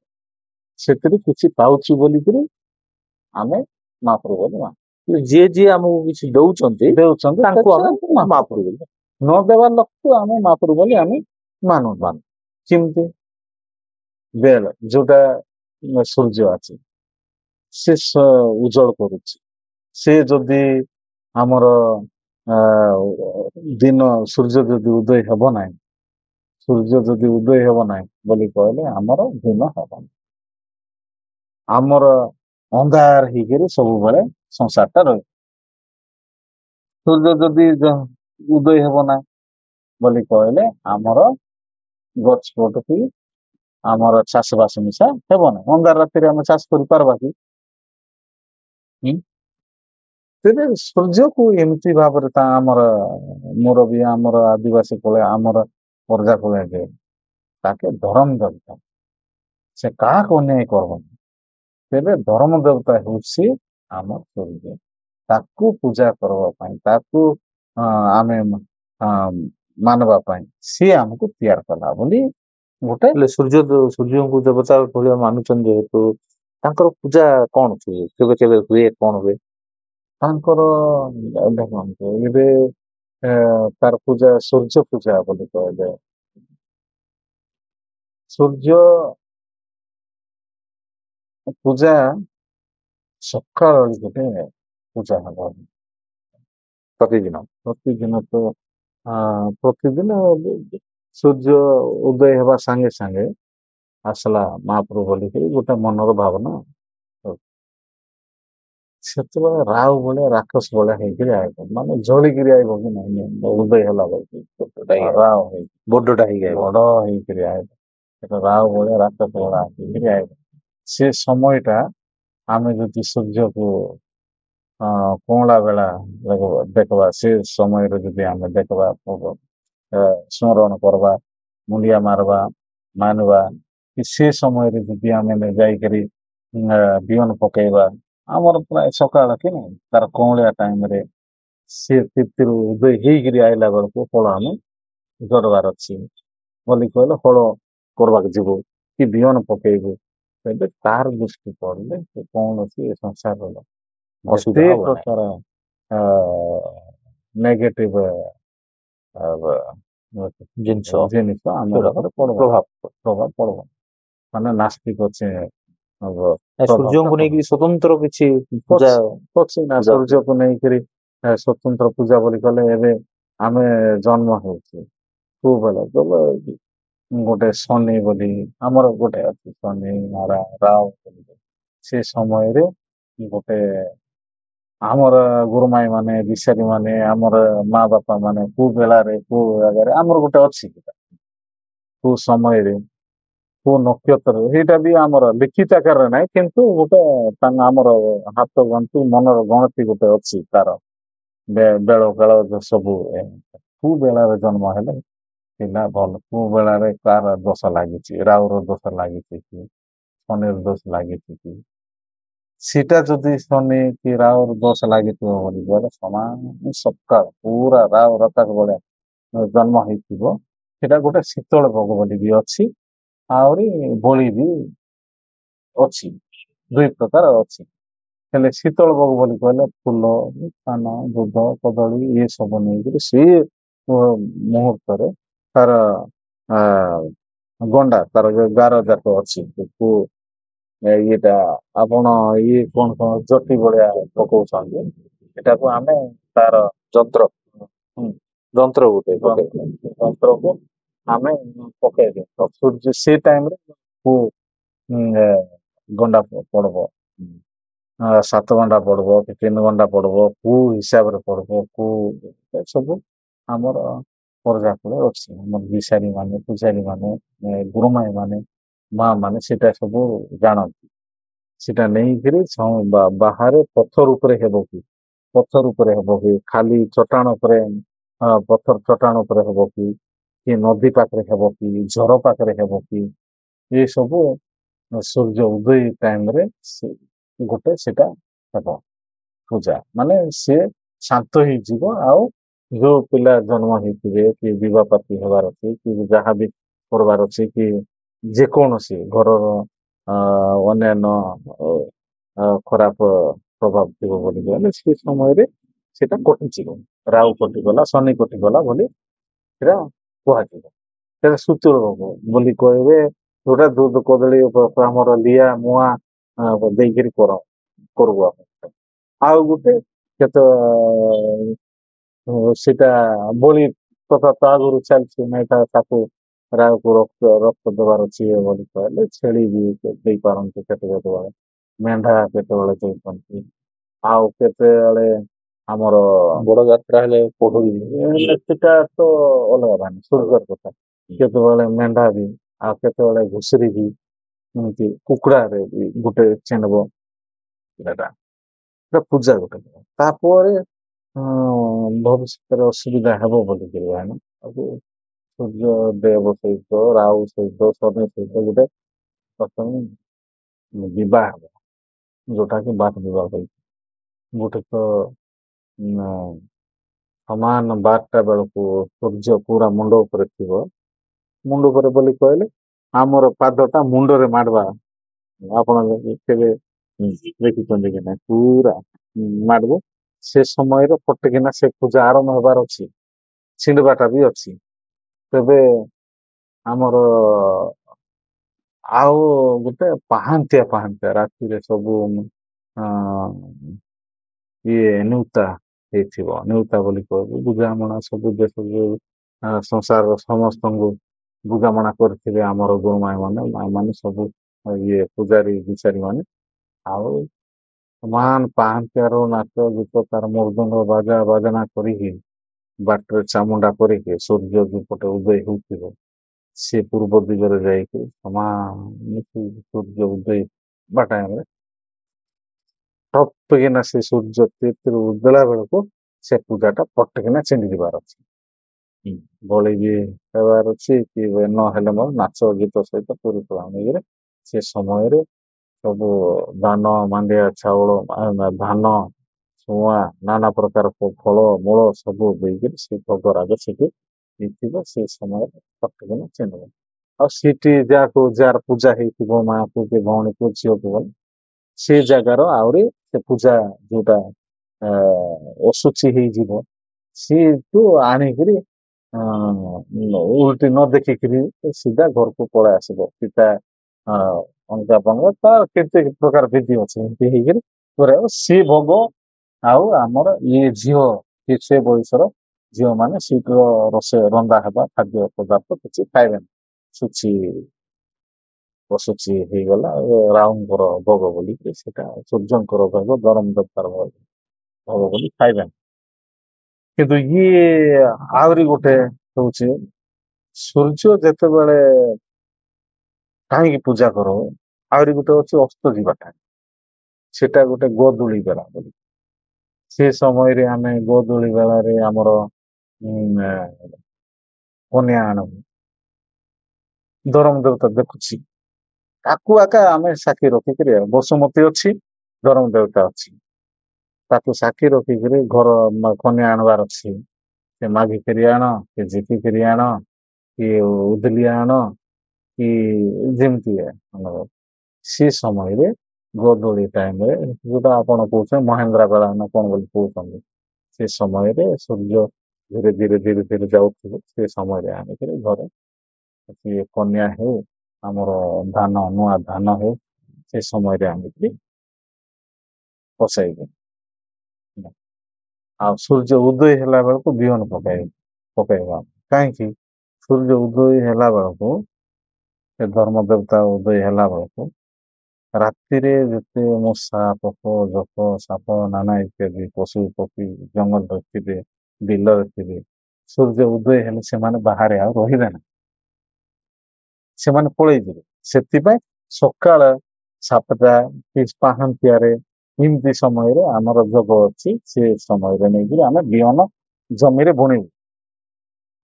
ସେଥିରୁ କିଛି ପାଉଛି ବୋଲିକିରି ଆମେ ମାପରୁ ବୋଲି ମାନୁ ଯିଏ ଯିଏ ଆମକୁ କିଛି ଦଉଛନ୍ତି ଦେଉଛନ୍ତି ତାଙ୍କୁ ଆମେ ମାପରୁ ମହାପ୍ରଭୁ ବୋଲି ନ ଦେବା ଲୋକକୁ ଆମେ ମାପରୁ ବୋଲି ଆମେ ମାନୁ କେମିତି ବେଳ ଯୋଉଟା ସୂର୍ଯ୍ୟ ଅଛି ସେ ଉଜ୍ଜଳ କରୁଛି ସେ ଯଦି ଆମର ଆ ଦିନ ସୂର୍ଯ୍ୟ ଯଦି ଉଦୟ ହେବ ନାହିଁ ସୂର୍ଯ୍ୟ ଯଦି ଉଦୟ ହେବ ନାହିଁ ବୋଲି କହିଲେ ଆମର ଦିନ ହବନି ଆମର ଅନ୍ଧାର ହେଇକରି ସବୁବେଳେ ସଂସାରଟା ରହିବ ସୂର୍ଯ୍ୟ ଯଦି ଉଦୟ ହେବ ନାହିଁ ବୋଲି କହିଲେ ଆମର ଗଛ ପଟକୁ ଆମର ଚାଷ ବାସ ମିଶା ହେବ ନାହିଁ ଅନ୍ଧାର ରାତିରେ ଆମେ ଚାଷ କରିପାରବା କି ତେବେ ସୂର୍ଯ୍ୟକୁ ଏମିତି ଭାବରେ ତା ଆମର ମୁରବୀ ଆମର ଆଦିବାସୀ କଳେ ଆମର ପ୍ରଜା କଳେ ଯେ ତାକେ ଧର୍ମ ଦେବତା ସେ କାହାକୁ ଅନ୍ୟାୟ କରବନି ତେବେ ଧର୍ମ ଦେବତା ହେଉଛି ଆମ ସୂର୍ଯ୍ୟ ତାକୁ ପୂଜା କରିବା ପାଇଁ ତାକୁ ଆମେ ମାନବା ପାଇଁ ସିଏ ଆମକୁ ତିଆର କଲା ବୋଲି ଗୋଟେ ହେଲେ ସୂର୍ଯ୍ୟଙ୍କୁ ଦେବତା ଭଳିଆ ମାନୁଛନ୍ତି ଯେହେତୁ ତାଙ୍କର ପୂଜା କଣ ହୁଏ କେବେ କେବେ ହୁଏ କଣ ହୁଏ ତାଙ୍କର ଦେଖନ୍ତୁ ଏବେ ତାର ପୂଜା ସୂର୍ଯ୍ୟ ପୂଜା ବୋଲି କୁହାଯାଏ ସୂର୍ଯ୍ୟ ପୂଜା ସକାଳ ଗୋଟେ ପୂଜା ହବ ପ୍ରତିଦିନ ପ୍ରତିଦିନ ତ ପ୍ରତିଦିନ ସୂର୍ଯ୍ୟ ଉଦୟ ହେବା ସାଙ୍ଗେ ସାଙ୍ଗେ ଆସିଲା ମହାପ୍ରଭୁ ବୋଲିକରି ଗୋଟେ ମନର ଭାବନା ସେତେବେଳେ ରାଉ ଭଳିଆ ରାକ୍ଷସ ଭଳିଆ ହେଇକିରି ଆଇବ ମାନେ ଜଳିକିରି ଆଇବ କି ନାହିଁ ଉଦୟ ହେଲା ବେଳକୁ ରାଉ ହେଇକି ବଡଟା ହେଇଯାଏ ବଡ ହେଇକିରି ଆଇବ ସେଟା ରାଉ ଭଳିଆ ରାକ୍ଷସ ଭଳିଆ ହେଇକିରି ଆଇବ ସେ সময়ଟା ଆମେ ଯଦି ସୂର୍ଯ୍ୟକୁ କଅଁଳା ବେଳା ଦେଖବା ସେ ସମୟରେ ଯଦି ଆମେ ଦେଖବା ସ୍ମରଣ କରବା ମୁଣ୍ଡିଆ ମାରବା ମାନବା କି ସେ ସମୟରେ ଯଦି ଆମେ ଯାଇକରି ବିହନ ପକେଇବା ଆମର ପ୍ରାୟ ସକାଳ କି ନାଇଁ ତାର କଅଁଳିଆ ଟାଇମରେ ସେ ତିତିରୁ ଉଦୟ ହେଇକିରି ଆଇଲା ବେଳକୁ ହଳ ଆମେ ଜଡ଼ବାର ଅଛି ବୋଲି କହିଲେ ହଳ କରିବାକୁ ଯିବୁ କି ବିହନ ପକେଇବୁ ତେବେ ତାର ଦୃଷ୍ଟି ପଡ଼ିଲେ ସେ କୌଣସି ଏ ସଂସାରର ଅସୁବିଧା ଯେତେ ହବ ନାହିଁ। ପ୍ରକାର ନେଗେଟିଭ ଜିନିଷ ଜିନିଷ ଆମର ସେଗୁଡାକ ଉପରେ ପଡବ ପ୍ରଭାବ ପଡବ ମାନେ ନାସ୍ତିକ ଅଛି ସୂର୍ଯ୍ୟଙ୍କୁ ନେଇକି ସ୍ୱତନ୍ତ୍ର କିଛି ପୂଜା ଅଛି ନା ପୂଜା ସୂର୍ଯ୍ୟକୁ ନେଇକିରି ସ୍ୱତନ୍ତ୍ର ପୂଜା ବୋଲି କଲେ ଏବେ ଆମେ ଜନ୍ମ ହଉଛୁ କୋଉ ବେଳ ଗୋଟେ ଶନି ବୋଲି ଆମର ଗୋଟେ ଅଛି ଶନି ରାव ବୋଲି ସେ ସମୟରେ ଗୋଟେ ଆମର ଗୁରୁମାଇ ମାନେ ବିଷାରୀ ମାନେ ଆମର ମା ବାପା ମାନେ କୋଉ ବେଳାରେ କୋଉ ଜାଗାରେ ଆମର ଗୋଟେ ଅଛି କୋଉ ସମୟରେ କୋଉ ନକ୍ଷତ୍ରରେ ସେଇଟା ବି ଆମର ଲିଖିତ ଆକାରରେ ନାହିଁ କିନ୍ତୁ ଗୋଟେ ତାଙ୍କ ଆମର ହାତ ଗଣତି ମନର ଗଣତି ଗୋଟେ ଅଛି ତାର ବେଳ କାଳ ସବୁ କୋଉ ବେଳାରେ ଜନ୍ମ ହେଲେ ପିଲା ଭଲ କୋଉ ବେଳାରେ କାର ଦୋଷ ଲାଗିଛି ରାଉର ଦୋଷ ଲାଗିଛି କି ଶନିର ଦୋଷ ଲାଗିଛି କି ସେଟା ଯଦି ଶନି କି ରାଉର ଦୋଷ ଲାଗିଥିବ ବୋଲି କହିଲେ ସମାନ ସକାଳ ପୁରା ରାଉ ରତାକ ଭଳିଆ ଜନ୍ମ ହେଇଥିବ ସେଟା ଗୋଟେ ଶୀତଳ ଭୋଗ ବୋଲି ବି ଅଛି ଆହୁରି ବଳି ବି ଅଛି ଦୁଇ ପ୍ରକାର ଅଛି ହେଲେ ଶୀତଳ ଭୋଗ ବୋଲି କହିଲେ ଫୁଲ ପାନ ଦୁଧ କଦଳୀ ଏ ସବୁ ନେଇକିରି ସେ ମୁହୂର୍ତ୍ତରେ ତାର ଆ ଗଣ୍ଡା ତାର ଯୋଉ ଗାର ଯାକ ଅଛି ଇଏଟା ଆପଣ ଇଏ କଣ ଜଟି ଭଳିଆ ପକଉଛନ୍ତି ଏଟାକୁ ଆମେ ତାର ଯନ୍ତ୍ର ହୁଁ, ଯନ୍ତ୍ର ଗୋଟେ ପକେଇବା। ଯନ୍ତ୍ରକୁ ଆମେ ପକେଇଦଉ ସୂର୍ଯ୍ୟ ସେ ଟାଇମରେ କୋଉ ଏ, ଗଣ୍ଡା ପଡବ 7 ଘଣ୍ଟା ପଡବ କି 3 ଘଣ୍ଟା ପଡବ କୋଉ ହିସାବରେ ପଡବ କୋଉ ଏ ସବୁ ଆମର ପ୍ରଜାକୁଳ ଅଛି ଆମର ବିଷାରୀ ମାନେ ପୂଜାରୀ ମାନେ ଗୁରୁମାଇ ମାନେ ମା ମାନେ ସେଟା ସବୁ ଜାଣନ୍ତି ସେଟା ନେଇକିରି ବାହାରେ ପଥର ଉପରେ ହେବ କି ପଥର ଉପରେ ହେବ କି ଖାଲି ଚଟାଣ ଉପରେ ପଥର ଚଟାଣ ଉପରେ ହେବ କି ନଦୀ ପାଖରେ ହେବ କି ଝର ପାଖରେ ହେବ କି ଏ ସବୁ ସୂର୍ଯ୍ୟ ଉଦୟ ଟାଇମରେ ଗୋଟେ ସେଟା ହେବ ପୂଜା ମାନେ ସେ ଶାନ୍ତ ହେଇଯିବ ଆଉ ଯୋଉ ପିଲା ଜନ୍ମ ହେଇଥିବେ କି ବିବାହ ପାତି ହେବାର ଅଛି କି ଯାହାବି କରବାର ଅଛି କି ଯେକୌଣସି ଘରର ଅନ୍ୟାନ୍ୟ ଖରାପ ପ୍ରଭାବ ଥିବ ବୋଲି କହିଲେ ସେ ସମୟରେ ସେଟା କଟିଯିବ ରାହୁ କଟିଗଲା ଶନି କଟିଗଲା ବୋଲି ସେଟା କୁହାଯିବ ସେଟା ସୂଚଳ ହବ ବୋଲି କହିବେ ଯୋଉଟା ଦୁଧ କଦଳୀ ଆମର ଲିଆ ମୁଆଁ ଦେଇକିରି କରୁ ଆମେ ଆଉ ଗୋଟେ କେତେ ସେଟା ବଳି ତଥା ତା ଆଗରୁ ଚାଲିଛି ନାଇଁ ତାକୁ ରାୟକୁ ରକ୍ତ ଦେବାର ଅଛି ବୋଲି କହିଲେ ଛେଳି ବି ଦେଇପାରନ୍ତି କେତେବେଳେ ମେଣ୍ଢା କେତେବେଳେ ଦେଇପାରନ୍ତି ଆଉ କେତେବେଳେ ଆମର ବଡ ଯାତ୍ରା ହେଲେ ପୋଖରୀ ସେଟା ତ ଅଲଗା ବାହାନି ସୂର୍ଯ୍ୟର କଥା କେତେବେଳେ ମେଣ୍ଢା ବି ଆଉ କେତେବେଳେ ଘୁଷୁରୀ ବି ଏମିତି କୁକୁଡାରେ ବି ଗୋଟେ ଚେଣ୍ଡବ ସେଟା ପୂଜା ଗୋଟେ ତାପରେ ଭବିଷ୍ୟତରେ ଅସୁବିଧା ହେବ ବୋଲି କହିବାନି ତାକୁ ସୂର୍ଯ୍ୟ ଦେବ ସହିତ ରାହୁ ସହିତ ଶନି ସହିତ ଗୋଟେ ପ୍ରଥମେ ବିବାହ ହେବ ଯୋଉଟା କି ବାଟ ବିବାହ କହିଛି ଗୋଟେ ତ ସମାନ 12ଟା ବେଳକୁ ସୂର୍ଯ୍ୟ ପୁରା ମୁଣ୍ଡ ଉପରେ ଥିବ ମୁଣ୍ଡ ଉପରେ ବୋଲି କହିଲେ ଆମର ପାଦଟା ମୁଣ୍ଡରେ ମାଡବା ଆପଣ କେବେ ଦେଖିଛନ୍ତି କି ନାହିଁ ପୁରା ମାଡବ ସେ ସମୟରେ ଫଟକିନା ସେ ପୂଜା ଆରମ୍ଭ ହେବାର ଅଛି ଛିଣ୍ଡବାଟା ବି ଅଛି ତେବେ ଆମର ଆଉ ଗୋଟେ ପାହାନ୍ତିଆ ରାତିରେ ସବୁ ଇଏ ନେଉତା ହେଇଥିବ ନେଉତା ବୋଲି କହିବୁ ବୁଝାମଣା ସବୁ ଦେଶକୁ ସଂସାରର ସମସ୍ତଙ୍କୁ ବୁଝାମଣା କରିଥିବେ ଆମର ଗୁରୁମାଇ ମାନେ ମାଇ ମାନେ ସବୁ ଇଏ ପୂଜାରୀ ବିଚାରୀ ମାନେ ଆଉ ସମାନ ପାହାନ୍ତିଆର ନାଚ ଗୀତ ତାର ମୃଦଙ୍ଗ ବାଜନା କରିକି ବାଟରେ ଚାମୁଣ୍ଡା କରିକି ସୂର୍ଯ୍ୟ ଯୋଉପଟେ ଉଦୟ ହେଉଥିବ ସେ ପୂର୍ବ ଦିଗରେ ଯାଇକି ସମାନ ସୂର୍ଯ୍ୟ ଉଦୟ ବା ଟାଇମରେ ଟପକିନା ସେ ସୂର୍ଯ୍ୟ ତିଥିରୁ ଉଦଳା ବେଳକୁ ସେ ପୂଜାଟା ପଟକିନା ଚିଣ୍ଡି ଯିବାର ଅଛି ବଳି ବି ହେବାର ଅଛି କି ନହେଲେ ମୋର ନାଚ ଗୀତ ସହିତ ପୁରୀ ନେଇକିରି ସେ ସମୟରେ ସବୁ ଧାନ ମାଣ୍ଡିଆ ଚାଉଳ ଧାନ ଛୁଆଁ ନାନା ପ୍ରକାର ଫଳ ମୂଳ ସବୁ ଦେଇକିରି ସେ ଭୋଗରାଗ ସେଠି ହେଇଥିବ ସେ ସମୟରେ ପ୍ରତ୍ୟେକ ଚିହ୍ନିବ। ଆଉ ସେଠି ଯାହାକୁ ଯାହାର ପୂଜା ହେଇଥିବ ମାଆକୁ କି ଭଉଣୀକୁ ଝିଅକୁ ଗଲେ ସେ ଜାଗାର ଆହୁରି ସେ ପୂଜା ଯୋଉଟା ଅଶୁଚି ହେଇଯିବ ସିଏଠୁ ଆଣିକିରି ଉଲ୍ଟି ନ ଦେଖିକିରି ସିଧା ଘରକୁ ପଳେଇ ଆସିବ ପିତା ଅଙ୍ଗା ପଙ୍ଗା ତାର କେତେ ପ୍ରକାର ବିଧି ଅଛି ଏମିତି ହେଇକିରି କରାଇବ ସେ ଭୋଗ ଆଉ ଆମର ଇଏ ଝିଅ ସେ ବୟସର ଝିଅ ମାନେ ଶୀଘ୍ର ରୋଷେଇ ରନ୍ଧା ହେବା ଖାଦ୍ୟ ପଦାର୍ଥ କିଛି ଖାଇବେନି। ଶୁଚି ଅଶୁଚି ହେଇଗଲା ରାଉଙ୍କର ଭୋଗ ବୋଲିକି ସେଟା ସୂର୍ଯ୍ୟଙ୍କର ଭୋଗ ଗରମ ଦେବତାର ଭୋଗ ବୋଲି ଖାଇବେନି। କିନ୍ତୁ ଇଏ ଆହୁରି ଗୋଟେ ହଉଛି ସୂର୍ଯ୍ୟ ଯେତେବେଳେ କାହିଁକି ପୂଜା କର ଆହୁରି ଗୋଟେ ଅଛି ଅସ୍ତ ଯିବାଟା ସେଟା ଗୋଟେ ଗୋଧୂଳି ବେଳା ବୋଲି ସେ ସମୟରେ ଆମେ ଗୋଧୂଳି ବେଳାରେ ଆମର କନ୍ୟା ଆଣୁ ଧର୍ମ ଦେବତା ଦେଖୁଛି ତାକୁ ଆକା ଆମେ ସାକ୍ଷୀ ରଖିକିରି ବସୁମତୀ ଅଛି ଧର୍ମ ଦେବତା ଅଛି ତାକୁ ସାକ୍ଷୀ ରଖିକିରି ଘର କନ୍ୟା ଆଣବାର ଅଛି ସେ ମାଗିକିରି ଆଣ କି ଜିତିକିରି ଆଣ କି ଉଦଲି ଆଣ କି ଯେମିତି ସେ ସମୟରେ ଗୋଧୂଳି ଟାଇମରେ ଯୋଉଟା ଆପଣ କହୁଛନ୍ତି ମହେନ୍ଦ୍ରା ବେଳା ନା କଣ ବୋଲି କହୁଛନ୍ତି ସେ ସମୟରେ ସୂର୍ଯ୍ୟ ଧୀରେ ଧୀରେ ଧୀରେ ଧୀରେ ଯାଉଥିବ ସେ ସମୟରେ ଆଣିକିରି ଘରେ ସିଏ କନ୍ୟା ହେଉ ଆମର ଧାନ ନୂଆ ଧାନ ହେଉ ସେ ସମୟରେ ଆଣିକିରି ପଶାଇବେ ଆଉ ସୂର୍ଯ୍ୟ ଉଦୟ ହେଲା ବେଳକୁ ବିହନ ପକାଇବା କାହିଁକି ସୂର୍ଯ୍ୟ ଉଦୟ ହେଲା ବେଳକୁ ସେ ଧର୍ମ ଦେବତା ଉଦୟ ହେଲା ବେଳକୁ ରାତିରେ ଯେତେ ମଶା ପୋକ ଜୋକ ସାପ ନାନା ଇତ୍ୟାଦି ପଶୁ ପକ୍ଷୀ ଜଙ୍ଗଲରେ ଥିବେ ବିଲରେ ଥିବେ ସୂର୍ଯ୍ୟ ଉଦୟ ହେଲେ ସେମାନେ ବାହାରେ ଆଉ ରହିବେ ନା ସେମାନେ ପଳେଇଯିବେ ସେଥିପାଇଁ ସକାଳ 7ଟା କି ପାହାନ୍ତିଆରେ ଏମିତି ସମୟରେ ଆମର ଯୋଗ ଅଛି ସେ ସମୟରେ ନେଇକିରି ଆମେ ବିହନ ଜମିରେ ବୁଣିବୁ